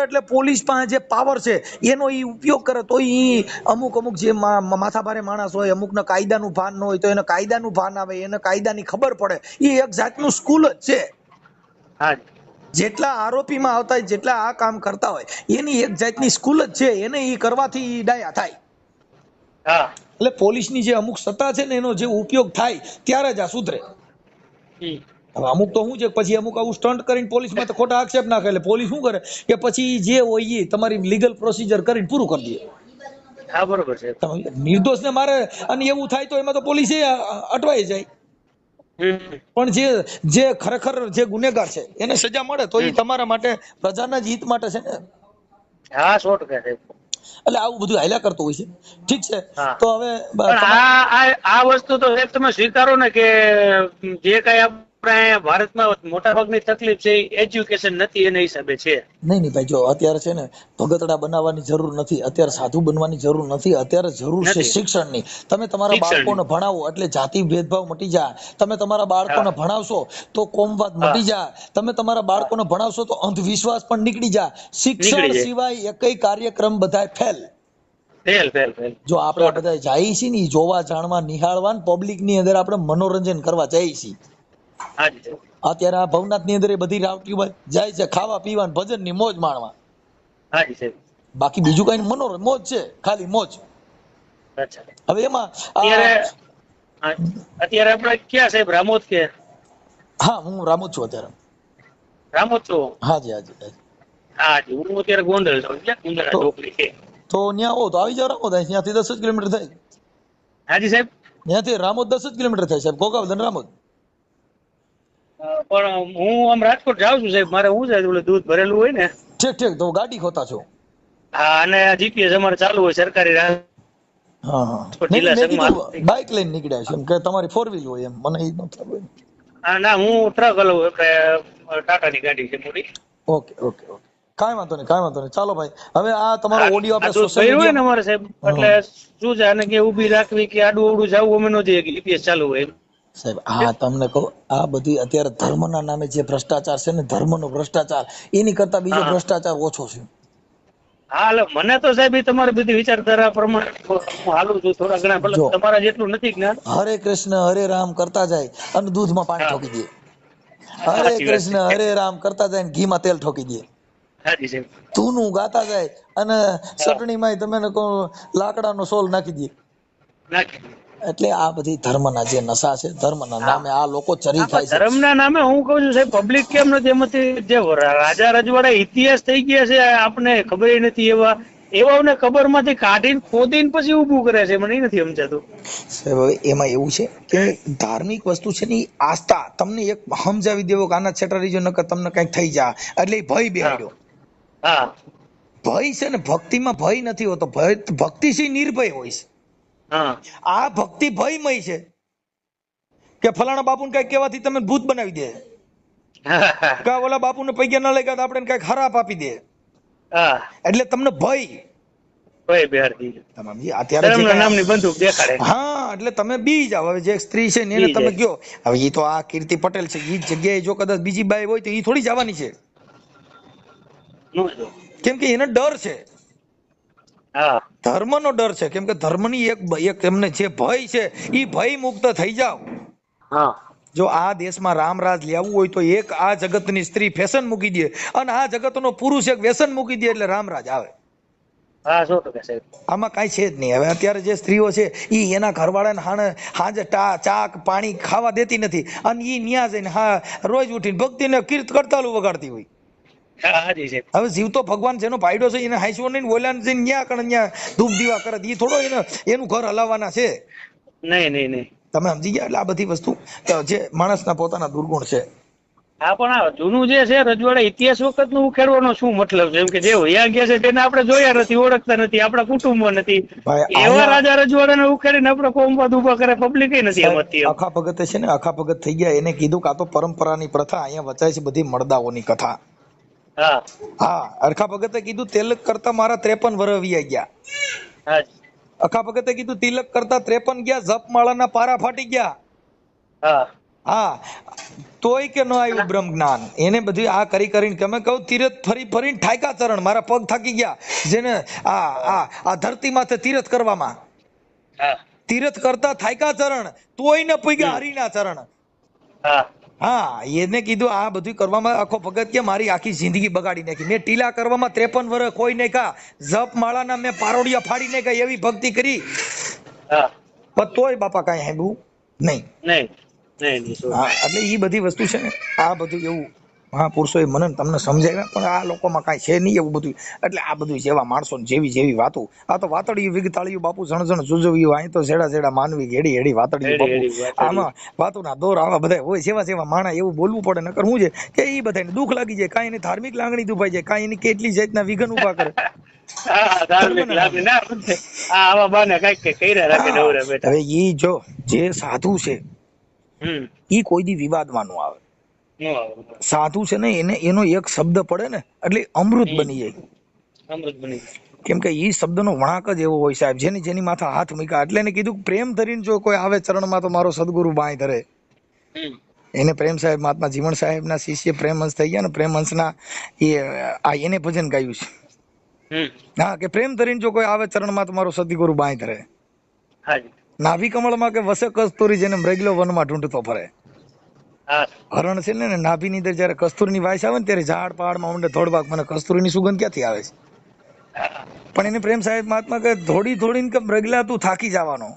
એટલે પોલીસ પાસે જે પાવર છે એનો ઈ ઉપયોગ કરે તો ઈ અમુક જે માથાભારે માણસ હોય, અમુકને કાયદાનું ભાન ન હોય તો એને કાયદાનું ભાન આવે, એને કાયદાની ખબર પડે. ઈ એક જાતનું સ્કૂલ જ છે. જેટલા આરોપીમાં આવતા હોય, જેટલા આ કામ કરતા હોય એની એક જાતની સ્કૂલ જ છે. એને ઈ કરવાથી ડાયા થાય. એટલે પોલીસની જે અમુક સત્તા છે ને એનો જે ઉપયોગ થાય ત્યારે જ આ સુધરે. અમુક તો શું છે પછી અમુક આવું સ્ટન્ટ કરીને પોલીસમાં તો ખોટા આક્ષેપ નાખે એટલે પોલીસ શું કરે કે પછી જે હોય એ તમારી લીગલ પ્રોસિજર કરીને પૂરું કરી દે. હા બરોબર છે. નિર્દોષને મારે અને એવું થાય તો એમાં તો પોલીસ અટવાઈ જાય. પણ જે ખરેખર જે ગુનેગાર છે એને સજા મળે તો એ તમારા માટે પ્રજાના જ હિત માટે છે ને. હા 100% એટલે આવું બધું હાલ્યા કરતું હોય છે. ઠીક છે. તો હવે આ વસ્તુ તો તમે સ્વીકારો ને કે જે કઈ આપણે ભારતમાં મોટા ભાગની તકલીફ છે એજ્યુકેશન નથી એના હિસાબે છે. નહીં ભાઈ જો અત્યારે છે ને ભગતડા બનાવવાની જરૂર નથી, અત્યારે સાધુ બનવાની જરૂર નથી, અત્યારે જરૂર છે શિક્ષણની. તમે તમારા બાળકોને ભણાવો એટલે જાતિ ભેદભાવ મટી જાય. તમે તમારા બાળકોને ભણાવશો તો કોમવાદ મટી જાય. તમે તમારા બાળકોને ભણાવશો તો અંધવિશ્વાસ પણ નીકળી જાય. શિક્ષણ સિવાય એકય કાર્યક્રમ બધાય ફેલ. જો આપણે બધા જઈએ છીએ ને જોવા જાણવા નિહાળવા પબ્લિક ની અંદર આપણે મનોરંજન કરવા જઈએ છીએ. અત્યારે આ ભવનાથ ની અંદર બધી રાવટીઓ જાય છે ખાવા પીવા ભજન ની મોજ માણવા. બાકી બીજું કઈ મનોરંજન મોજ છે, ખાલી મોજ. હવે એમાં અત્યારે આપણે ક્યાં સાહેબ રામોદ કે? હા હું રામોદ છું અત્યારે. રામોદ છો? હાજી હાજી હાજી. હું અત્યારે ગોંડલ છું. ક્યાં ગોંડલ ચોકડી છે તો ત્યાં આવો તો આવી જાવ રામોદ. ત્યાંથી 10 જ કિલોમીટર થાય. હાજી સાહેબ. ત્યાંથી રામોદ 10 જ કિલોમીટર થાય સાહેબ. ગોગાવદન રામોદ. પણ હું આમ રાજકોટ જાઉં છું સાહેબ. મારે શું છે દૂધ ભરેલું હોય ને. ઠીક તો ગાડી ખોતા છો? હા અને જીપીએસ અમારે ચાલુ હોય સરકારી. બાઇક લઈને નીકળ્યા છે એમ કે તમારી 4 વ્હીલ હોય એમ મને એ ન ખબર. હા ના હું ટ્રક હલાવું એટલે ટાટાની ગાડી છે મોટી. ઓકે કાંઈ વાંધો નહીં. ચાલો ભાઈ હવે આ તમારો ઓડિયો આપણે સોશિયલ મીડિયા અમારે સાહેબ એટલે શું છે આને કે ઊભી રાખવી કે આડું અવડું જવું અમે નો દઈએ કે જીપીએસ ચાલુ હોય સાહેબ. આ તમને કહું આ બધી અત્યારે ધર્મના નામે જે ભ્રષ્ટાચાર છે ને, ધર્મનો ભ્રષ્ટાચાર એની કરતા બીજો ભ્રષ્ટાચાર ઓછો છે. હા એટલે મને તો સાહેબ તમારી બધી વિચારધારા પ્રમાણે હું હાલું છું. થોડા ઘણા ભલે તમારા જેટલું નથી જ્ઞાન. હરે કૃષ્ણ હરે રામ કરતા જાય અને દૂધમાં પાણી ઠોકી દે. હરે કૃષ્ણ હરે રામ કરતા જાય ને ઘીમાં તેલ ઠોકી દે. તું ગાતા જાય અને ચટણીમાં તમે લાકડાનો સોલ નાખી દે. એટલે આ બધી ધર્મના જે નશા છે, ધર્મના નામે આ લોકો ચરી ખાય છે. ધર્મના નામે હું કહું છું સાહેબ પબ્લિક કેમ નથી એમાંથી જે રાજા રજવાડા ઇતિહાસ થઈ ગયા છે આપણે ખબર નથી. એવાને ખબર માંથી કાઢીને ખોદીને પછી ઊભું કરે છે. મને નથી સમજાતું સાહેબ. હવે એમાં એવું છે કે ધાર્મિક વસ્તુ છે ને આસ્થા. તમને એક સમજાવી દેવો કે આના છેટારી જો નકર તમને કઈક થઈ જાય એટલે ભય બેહાડ્યો. ભય છે ને ભક્તિમાં ભય નથી હોતો. ભક્તિ છે નિર્ભય હોય છે. આ ભક્તિ ભયમય છે કે ફલાણા બાપુને કઈ કહેવાથી તમે ભૂત બનાવી દે. કા ઓલા બાપુને પૈયા ન લઈ ગયા તો આપણે કઈક ખરાબ આપી દે, હા એટલે તમને ભય ભાઈ બેહાડી તમામ અત્યારે જે નામની બંદૂક દેખાડે. હા એટલે તમે બી જાવ. હવે જે સ્ત્રી છે ને એને તમે કયો, હવે ઈ તો આ કીર્તિ પટેલ છે, ઈ જગ્યાએ જો કદાચ બીજી બાઈ હોય તો ઈ થોડી જવાની છે, કેમ કે એને ડર છે, ધર્મનો ડર છે. કેમ કે ધર્મની એક એમને જે ભય છે ઈ ભય મુક્ત થઈ જાવ. જો આ દેશમાં રામરાજ લેવું હોય તો એક આ જગતની સ્ત્રી ફેશન મૂકી દે અને આ જગતનો પુરુષ એક વ્યસન મૂકી દે એટલે રામરાજ આવે. આમાં કઈ છે જ નહીં. હવે અત્યારે જે સ્ત્રીઓ છે ઈ એના ઘરવાળાને હાજે ચા પાણી ખાવા દેતી નથી અને ઈ ન્યા જઈને રોજ ઉઠીને ભક્તિને કીર્ત કરતાલું વગાડતી હોય. હવે જીવ તો ભગવાન જેનો પાયડો છે એને હાઈસો નહીં, ઓલાને જઈને ન્યા કણ ન્યા ધૂપ દીવા કરે, ઈ થોડો એનું ઘર હલાવવાના છે. નહીં તમે સમજી ગયા. એટલે આ બધી વસ્તુ જે માણસના પોતાના દુર્ગુણ છે. હા પણ આ જૂનું જે છે રજવાડા ઇતિહાસ વખત નું ઉખેડવાનો શું મતલબ છે? એમ કે જે વયા ગયા છે તેને આપણે જોયા નથી, ઓળખતા નથી, આપણા કુટુંબમાં નથી, એવા રાજા રજવાડાને ઉખેડીને આપણે કોમવાદ ઉભા કરે પબ્લિક નથી સમજતી. આખા ભગત છે ને, આખા ભગત થઈ ગયા, એને કીધું કે આ તો પરંપરાની પ્રથા, અહીંયા વચાય છે બધી મળદાઓની કથા. હા અરખા ભગતે કીધું તિલક કરતા મારા 53 વર્ષ વીયા ગયા. અખા ભગતે કીધું તિલક કરતા 53 ગયા, જપમાળાના પારા ફાટી ગયા. હા તોય કે ન આવ્યું બ્રહ્મ જ્ઞાન. એને બધું આ કરી કરીને તમે કહું તીરથ ફરીને ઠાયકા ચરણ, મારા પગ થાકી ગયા. જેને આ ધરતી માથે તીરથ કરવામાં, તીરથ કરતા થાયકા ચરણ, તોય ન પગ્યા હરિના ચરણ. હા એને કીધું આ બધું કરવામાં આખો ભગત કે મારી આખી જિંદગી બગાડી નાખી. મેં ટીલા કરવામાં 53 વર્ષ કોઈ નહીં કા, જપ માળાના મેં પારોડિયા ફાડી નાખ્યા, એવી ભક્તિ કરી, પણ તોય બાપા કઈ હેબું નહીં. હા એટલે ઈ બધી વસ્તુ છે ને, આ બધું એવું મહાપુરુષોએ મને તમને સમજાવ્યા, પણ આ લોકોમાં કઈ છે નહીં એવું બધું. એટલે આ બધું જેવા માણસો જેવી વાતો, આ તો વાતડિયું વિગતાળિયું બાપુ જણ જુજવ્યું, અહીં તો જેડા માનવી હેડી વાતડિયું બાપુ. આમાં વાતોના દોર આવા બધા હોય, જેવા માણા એવું બોલવું પડે. નકર શું છે કે ઈ બધાને દુઃખ લાગી જાય, કાંઈ એની ધાર્મિક લાગણી દુભાઈ જાય, કાંઈ એની કેટલી જાતના વિઘન ઉભા કરે. હવે ઈ જો જે સાધુ છે ઈ કોઈ દી વિવાદમાં નો આવે. સાધુ છે ને એનો એક શબ્દ પડે ને એટલે અમૃત બની જાય. કેમ કે ઈ શબ્દનો વણાક જ એવો હોય સાહેબ, જેની માથા હાથ મૂક્યા. એટલે એને કીધું પ્રેમ ધરીને જો કોઈ આવે ચરણમાં તો મારો સદગુરુ બાય ધરે. એને પ્રેમ સાહેબ મહાત્મા જીવણ સાહેબ ના શિષ્ય પ્રેમહંસ થઈ ગયા ને, પ્રેમહંસના એને ભજન ગાયું છે. હા કે પ્રેમ ધરીને જો કોઈ આવે ચરણમાં તો મારો સદગુરુ બાય ધરે. નાભી કમળમાં કે વસે કસ્તુરી, જેને મૃગલો વનમાં ઢૂંઢતો ફરે. હરણ છે ને નાભી ની અંદર જયારે કસ્તુરીની વાસ આવે ને ત્યારે ઝાડ પહાડમાં ઊંડે ધોડવાક, મને કસ્તુરીની સુગંધ ક્યાંથી આવે છે? પણ એને પ્રેમ સાહેબ મહાત્મા કે થોડીને કે મૃગલા તું થાકી જવાનો,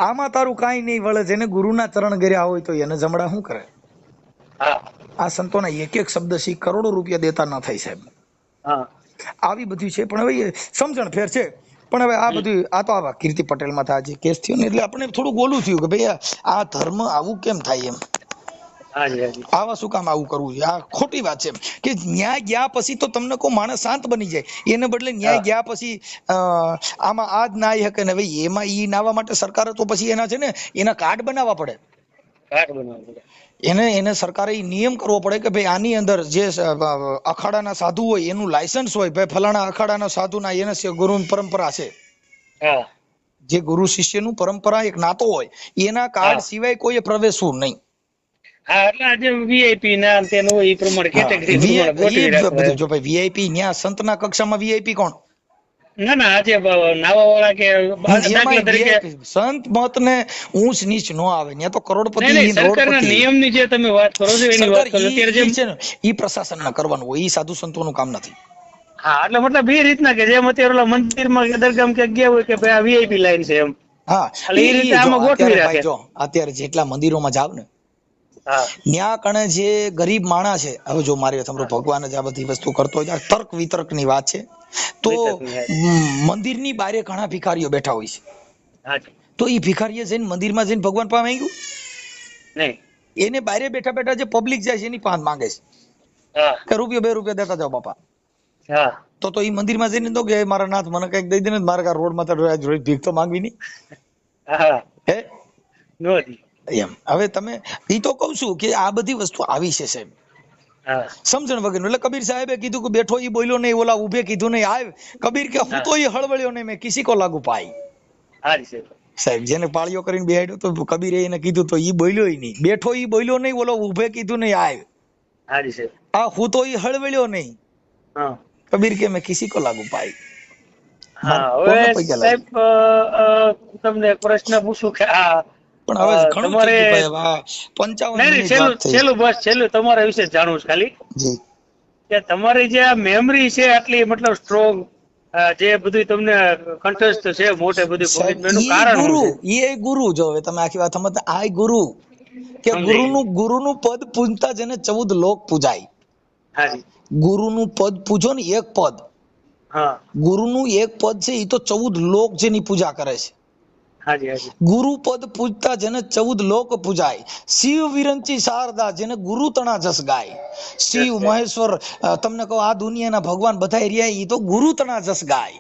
આમાં તારું કાંઈ નહીં વળે. જેને ગુરુના ચરણ કર્યા હોય તો એને જમડા શું કરે? આ સંતોના એક શબ્દ સી કરોડો રૂપિયા દેતા ના થાય સાહેબ. આવી બધી છે, પણ હવે સમજણ ફેર છે. પણ હવે આ બધું આ તો આવા કીર્તિ પટેલ માં આજે કેસ થયો ને એટલે આપણે થોડું બોલું થયું કે ભાઈ આ ધર્મ આવું કેમ થાય એમ, આવા શું કામ આવું કરવું છે? આ ખોટી વાત છે કે ન્યાય ગયા પછી તો તમને કોઈ માણસ શાંત બની જાય, એને બદલે ન્યાય ગયા પછી આમાં આ જ નાય હકે ને ભાઈ એમાં ઈ નાવા માટે સરકારે તો પછી એના છે ને એના કાર્ડ બનાવવા પડે. એને સરકારે નિયમ કરવો પડે કે ભાઈ આની અંદર જે અખાડાના સાધુ હોય એનું લાયસન્સ હોય, ભાઈ ફલાણા અખાડાના સાધુના એને ગુરુ પરંપરા છે, જે ગુરુ શિષ્યનું પરંપરા એક નાતો હોય, એના કાર્ડ સિવાય કોઈ પ્રવેશવું નહીં. જો ભાઈ વીઆઈપી ન્યા સંતના કક્ષામાં વીઆઈપી કોણ? સંત મત ને ઊંચ નીચ નો આવે, ત્યાં તો કરોડપતિ નિયમની જે તમે વાત કરો છો એની વાત કરો છે ને, ઈ પ્રશાસન ના કરવાનું હોય, ઈ સાધુ સંતોનું કામ નથી. હા એટલે મતલબ એ રીતના કે જેમ અત્યારે મંદિરમાં દરગામ કે ગયા હોય કે ભાઈ આ વીઆઈપી લાઈન છે એમ. હા એ રીતે આમાં ગોઠવી રાખે. જો અત્યારે જેટલા મંદિરોમાં જાવ ને ત્યાં કણે જે ગરીબ માણસ છે, હવે જો મારી તમારો ભગવાન જ આ બધી વસ્તુ કરતો હોય, તર્ક વિતર્ક ની વાત છે, તો મંદિરની બારે ઘણા ભિખારીઓ બેઠા હોય છે, તો એ ભિખારીએ જઈને મંદિરમાં જઈને ભગવાન પાસે માંગ્યું નહીં, એને બારે બેઠા બેઠા જે પબ્લિક જાય છે એની પાસે માંગે છે કે રૂપિયા 2 રૂપિયા દેતા જાઓ બાપા. તો એ મંદિરમાં જઈને તો કે મારા નાથ મને કઈક દઈ દે ને, મારા રોડ માં રોજ ભીખ તો માંગવી નહીં હે એમ. હવે તમે ઈ તો કઉ છું કે આ બધી વસ્તુ આવી છે સાહેબ, હા સમજણ વગર. એટલે કબીર સાહેબે કીધું કે બેઠો ઈ બોલ્યો નહીં, ઓલા ઉભે કીધું નહીં આવ. કબીર કે હું તો ઈ હળવળ્યો નહીં, મેં કિસી કો લાગુ પાઈ. હારી છે સાહેબ જેને પાળીઓ કરીને બેહાડ્યો તો કબીરે એને કીધું તો ઈ બોલ્યો નહીં, બેઠો ઈ બોલ્યો નહીં, ઓલો ઉભે કીધું નહીં આવ. હારી છે આ હું તો ઈ હળવળ્યો નહીં, હા કબીર કે મેં કિસી કો લાગુ પાઈ. હા હવે સાહેબ તમને એક પ્રશ્ન પૂછું કે આ પણ હવે ઘણું તમારે થઈ ગયું ભાઈ, 55 નહીં મિનિટ વાત થઈ. છેલ્લું બસ છેલ્લું તમારા વિશે જાણવું છે ખાલી જી કે તમારી જે આ મેમરી છે આટલી મતલબ સ્ટ્રોંગ, જે બધું તમને કંઠસ્થ છે મોટે બધું સાહેબ, એનું ઈ કારણ ગુરુ, શું છે? ઈ ગુરુ. જો હવે તમે આખી વાત સમજતા, આ ગુરુ કે ગુરુનું પદ પૂજતા જેને 14 લોક પૂજાય. હાજી ગુરુનું પદ પૂજો ને, એક પદ, હા ગુરુનું એક પદ છે, ઈ તો 14 લોક જેની પૂજા કરે છે. હાજી હાજી ગુરુ પદ પૂજતા જેને 14 લોક પૂજાય. શિવ વિરંચી શારદા જેને ગુરુ તણા જસ ગાય. શિવ મહેશ્વર, તમને કહો આ દુનિયાના ભગવાન બધા રહ્યા, ઈ તો ગુરુ તણા જસ ગાય.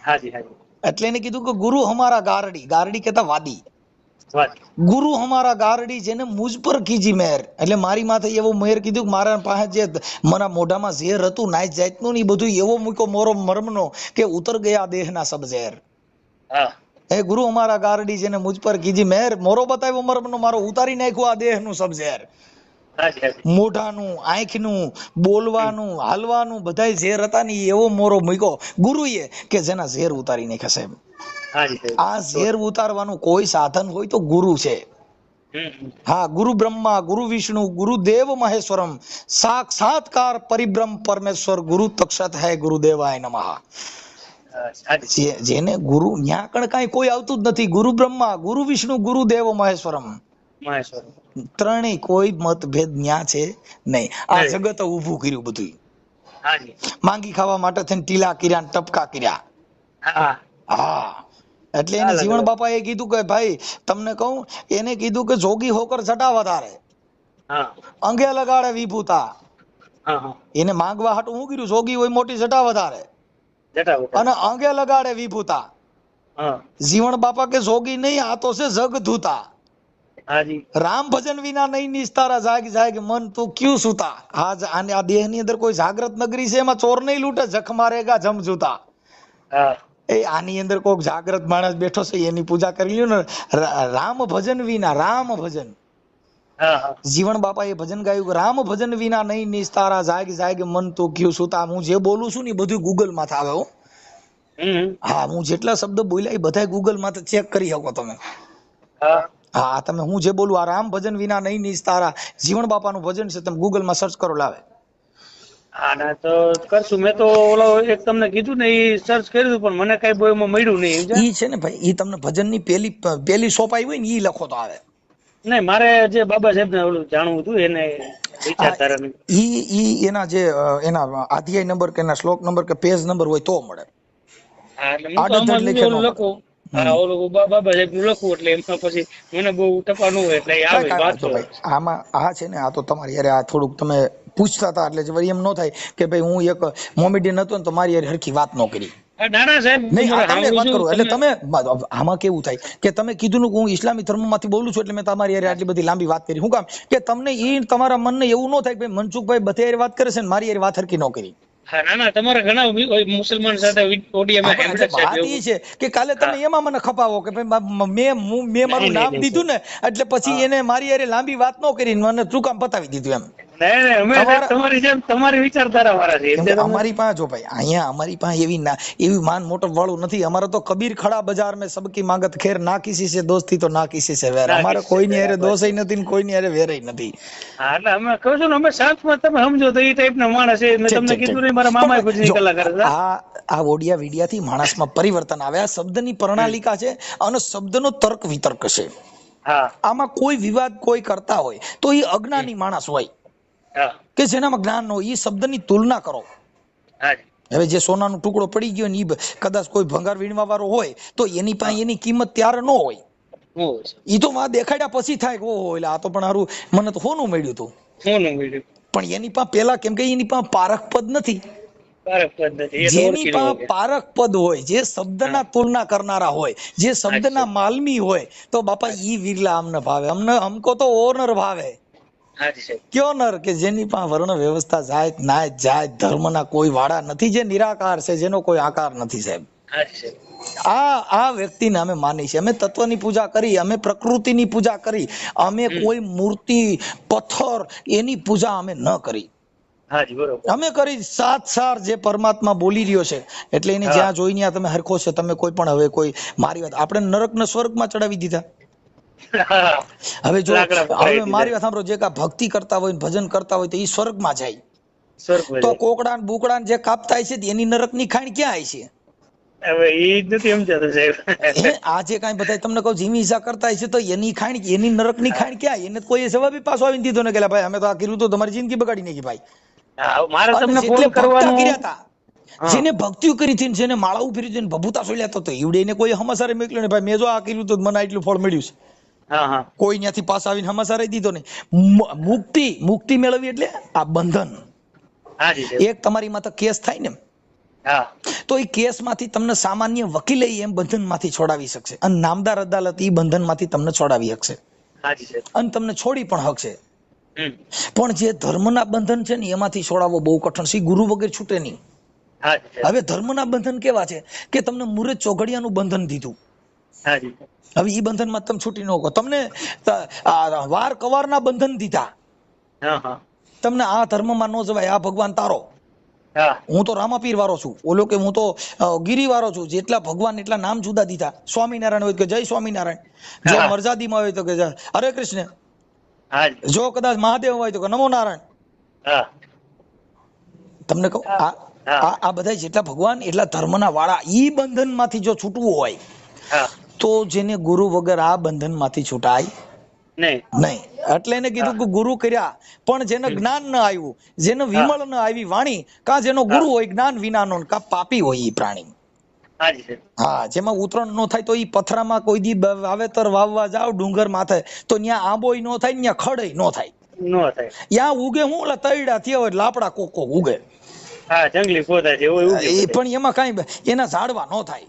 હાજી હાજી એટલે એને કીધું કે ગુરુ હમારા ગારડી, ગારડી કહેતા વાદી. વાત ગુરુ હમારા ગારડી જેને મુજ પર કીજી મહેર. એટલે મારી માથે એવો મહેર કીધું કે મારા પાસે જે મારા મોઢામાં ઝેર હતું નાઈસ જાતનું ને, બધું એવો મૂક્યો મોરો મર્મનો કે ઉતર ગયા દેહના સબ ઝેર. હા હે ગુરુ અમારા ગારડી જેને મુજ પર કીજી મહેર, મોરો બતાવ્યો મર્મનો, મારો ઉતારી નાખ્યો આ દેહનું સબ ઝેર. હાજી હાજી મોઢાનું, આંખનું, બોલવાનું, હાલવાનું બધાય ઝેર હતા ને એવો મોરો મૂક્યો ગુરુએ કે જેના ઝેર ઉતારી નાખ્યા સાહેબ. હાજી આ ઝેર ઉતારવાનું કોઈ સાધન હોય તો ગુરુ છે. હા, ગુરુ બ્રહ્મા, ગુરુ વિષ્ણુ, ગુરુ દેવ મહેશ્વરમ, સાક્ષાત્કાર પરિબ્રહ્મ પરમેશ્વર, ગુરુ તક્ષત હૈ ગુરુદેવાય નમઃ. જેને ગુરુ ન્યા કણ કાંઈ કોઈ આવતું જ નથી. ગુરુ બ્રહ્મા, ગુરુ વિષ્ણુ, ગુરુ દેવ મહેશ્વરમ, ત્રણેય કોઈ મતભેદ ન્યા છે નહીં. આ જગત ઊભું કર્યું બધું. માંગી ખાવા માટે થઈને ટીલા કર્યા, ટપકા કર્યા. હા, એટલે એને જીવણ બાપા એ કીધું કે ભાઈ તમને કહું, એને કીધું કે જોગી હોકર જટા વધારે, અંગે લગાડે વિભૂતા. એને માંગવા હાટું હું કર્યું, જોગી હોય મોટી જટા વધારે અને અંગે લગાડે વિભૂતા. જીવણ બાપા કે જોગી નહીં, આ તો છે જગ ધૂતા. રામ ભજન વિના નહીં નિસ્તારા, જાગ જાગ મન તું ક્યું સુતા. આ દેહ ની અંદર કોઈ જાગ્રત નગરી છે, એમાં ચોર નહીં લૂંટે, જખ મારેગા જમજૂતા. એ આની અંદર કોઈક જાગ્રત માણસ બેઠો છે, એની પૂજા કરી લ્યો ને. રામ ભજન વિના, રામ ભજન, જીવણ બાપા એ ભજન ગાયું કે રામ ભજન વિના નહીં નિસ્તારા, જાગ જાગ મન તું ક્યું સુતા. હું જે બોલું છું ને બધું ગૂગલ માં આવે હો. હા, હું જેટલા શબ્દ બોલ્યા એ બધા ગૂગલ માં ચેક કરી શકો તમે. હા, તમે હું જે બોલું, આ રામ ભજન વિના નહીં નિસ્તારા, જીવણ બાપાનું ભજન છે, તમે ગૂગલ માં સર્ચ કરો, લાવે. આના તો કરશું. મેં તો ઓલો એક તમને કીધું ને, એ સર્ચ કર્યું પણ મને કઈ બોયમાં મળ્યું નહીં. ઈ છે ને ભાઈ, ઈ તમને ભજન ની પેલી સોપાઈ હોય ને ઈ લખો તો આવે. નહીં, મારે જે બાબા સાહેબ ને ઓલું જાણવું હતું, એને વિચારધારા ઈ એના જે એના અધ્યાય નંબર કે એના શ્લોક નંબર કે પેજ નંબર હોય તો મળે. બાબા સાહેબ નું લખવું એટલે એમાં પછી મને બહુ ટપા ન હોય એટલે આવે. આમાં આ છે ને, આ તો તમારી યાર આ થોડુંક તમે પૂછતા હતા એટલે વળી એમ ન થાય કે ભાઈ હું એક મોમેડિયન હતો ને તો મારી યાર હરખી વાત ન કરી. એટલે તમે આમાં કેવું થાય કે તમે કીધું હું ઇસ્લામી ધર્મ માંથી બોલું છું એટલે મેં તમારી યાર આટલી બધી લાંબી વાત કરી. શું કામ કે તમને એ તમારા મનને એવું ન થાય કે મનસુખભાઈ બધે યાર વાત કરે છે ને મારી યાર વાત હરખી ન કરી. તમારા ઘણા મુસલમાન સાથે છે કે કાલે તમે એમાં મને ખપાવો કે મેં મારું નામ દીધું ને એટલે પછી એને મારી યાર લાંબી વાત ન કરી, મને શું કામ પતાવી દીધું એમ. તમારી વિચારધારા વાળા છે. અમારી પાસે જો ભાઈ અહીંયા અમારી પાસે એવી માન મોટપ વાળું નથી. અમારે તો કબીર ખડા બજાર મેં સબકી માંગત ખેર, ના કિસી સે દોસ્તી તો ના કિસી સે વેર. અમારે કોઈની હારે દોષય નથી ને કોઈની હારે વેરય નથી. હા, એટલે અમે કહું છું ને, અમે શાંતમાં તમે સમજો તો એ ટાઈપ ના માણસ છે. મેં તમને કીધું નહીં, મારા મામા ભજની કલાકાર હતા. આ ઓડિયા વિડિયા થી માણસમાં પરિવર્તન આવે. આ શબ્દની પ્રણાલિકા છે અને શબ્દનો તર્ક વિતર્ક છે. આમાં કોઈ વિવાદ કોઈ કરતા હોય તો એ અજ્ઞાની માણસ હોય કે જેનામાં જ્ઞાન ન હોય. એ શબ્દની તુલના કરો. હવે જે સોનાનો ટુકડો પડી ગયો ને એ કદાચ કોઈ ભંગાર વીણવા વાળો હોય તો એની પાસે એની કિંમત ત્યારે ન હોય. ઈ તો માં દેખાડ્યા પછી થાય કે ઓહો એટલે આ તો પણ હારું મને તો હોનું મળ્યું હતું. પણ એની પાસે પેલા કેમ કે એની પાસે પારખ પદ નથી. પારખ પદ નથી, એ તો જેની ઓળખી ન પાસે હોય. પારખ પદ હોય, જે શબ્દના તુલના કરનારા હોય, જે શબ્દના માલમી હોય, તો બાપા ઈ વિરલા અમને ભાવે. અમને હમકો તો ઓનર ભાવે. હાજી સાહેબ. કયો નર કે જેની પાસે વર્ણ વ્યવસ્થા જાત નાત જાત ધર્મના કોઈ વાડા નથી, જે નિરાકાર છે, જેનો કોઈ આકાર નથી સાહેબ. હાજી સાહેબ. આ વ્યક્તિને અમે માની છે. અમે તત્વની પૂજા કરી, અમે પ્રકૃતિની પૂજા કરી, અમે કોઈ મૂર્તિ પથ્થર એની પૂજા અમે ન કરી. હાજી બરોબર. અમે કરી સાર જે પરમાત્મા બોલી રહ્યો છે, એટલે એને જ્યાં જોઈ ત્યાં તમે હરખો છે. તમે કોઈ પણ હવે કોઈ મારી વાત આપણે નરક ને સ્વર્ગમાં ચડાવી દીધા. હવે જો હવે મારી વાત સાંભળો, જે કા ભક્તિ કરતા હોય ભજન કરતા હોય તો એ સ્વર્ગમાં જાય. તો કોકડા ને બુકડા જે કાપતા છે એની નરક ની ખાણ ક્યાં આવી છે? હવે ઈ જ નથી સમજાતો સાહેબ. આજે કાંઈ બધા તમને કહું જીમી ઈજા કરતા છે તો એની ખાણ એની નરક ની ખાણ ક્યાં? એને કોઈ જવાબ પાછો આવીને દીધો ને કે ભાઈ અમે તો આ કર્યું તો તમારી જિંદગી બગાડી નાખી ભાઈ. મારે તમને ફોન કરવાનો, જેને ભક્તિઓ કરી હતી, જેને માળાઓ ફેરી હતી, ભભૂતા સોલ્યા તો ઈવડે ને કોઈ હમાસારે મોકલ્યો ને ભાઈ મેં જો આ કર્યું તો મને આટલું ફળ મળ્યું છે. કોઈ ત્યાંથી પાસ આવીને હમાસારે દીધો ને. મુક્તિ મેળવી એટલે આ બંધન. એક તમારી માથે કેસ થાય ને તો એ કેસ માંથી તમને સામાન્ય વકીલ એમ બંધન માંથી છોડાવી શકશે, અને નામદાર અદાલત એ બંધન માંથી તમને છોડાવી શકશે, અને તમને છોડી પણ શકશે. પણ જે ધર્મના બંધન છે ને એમાંથી છોડાવવો બહુ કઠણ છે. ગુરુ વગર છૂટે નહીં. હવે ધર્મના બંધન કેવા છે કે તમને મુરત ચોઘડિયાનું બંધન દીધું, હવે ઈ બંધનમાં તમે છૂટી ન શકો. તમને વાર કવારના બંધન દીધા, તમને આ ધર્મમાં ન જવાય, આ ભગવાન તારો, હું તો રામાપીર વાળો છું, ઓલો કે હું તો ગિરી વાળો છું. જેટલા ભગવાન એટલા નામ જુદા દીધા. સ્વામિનારાયણ હોય તો જય સ્વામિનારાયણ, જો મરજાદીમાં હોય તો કે હરે કૃષ્ણ, જો કદાચ મહાદેવ હોય તો કે નમો નારાયણ. તમને કહું આ બધા જેટલા ભગવાન એટલા ધર્મના વાળા, ઈ બંધન માંથી જો છૂટવું હોય તો જેને ગુરુ વગર આ બંધન માંથી છૂટાય નહીં. એટલે એને કીધું કે ગુરુ કર્યા પણ જેને જ્ઞાન ન આવ્યું, જેને વિમળ ન આવી વાણી, કા જેનો ગુરુ હોય જ્ઞાન વિનાનો, કા પાપી હોય ઈ પ્રાણી. હા, જેમાં ઉતરણ ન થાય તો ઈ પથરામાં કોઈ દી વાવેતર વાવવા જાવ ડુંગર માથે તો ત્યાં આંબોય નો થાય, ત્યાં ખડય નો થાય. ત્યાં ઉગે હું ઓલા તૈડા થયા હોય લાપડા કોકો ઉગે, જંગલી પૌધા છે પણ એમાં કઈ એના ઝાડવા નો થાય.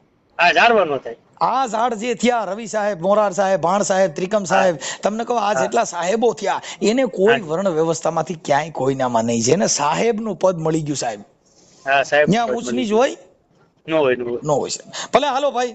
આ ઝાડ જે થયા રવિ સાહેબ, મોરાર સાહેબ, ભાણ સાહેબ, ત્રિકમ સાહેબ, તમને કહો આ જેટલા સાહેબો થયા એને કોઈ વર્ણ વ્યવસ્થામાંથી ક્યાંય કોઈનામાં નહીં. જેને સાહેબ નું પદ મળી ગયું સાહેબ, ત્યાં ઊંચ નીચ હોય ન હોય. ભલે હાલો ભાઈ.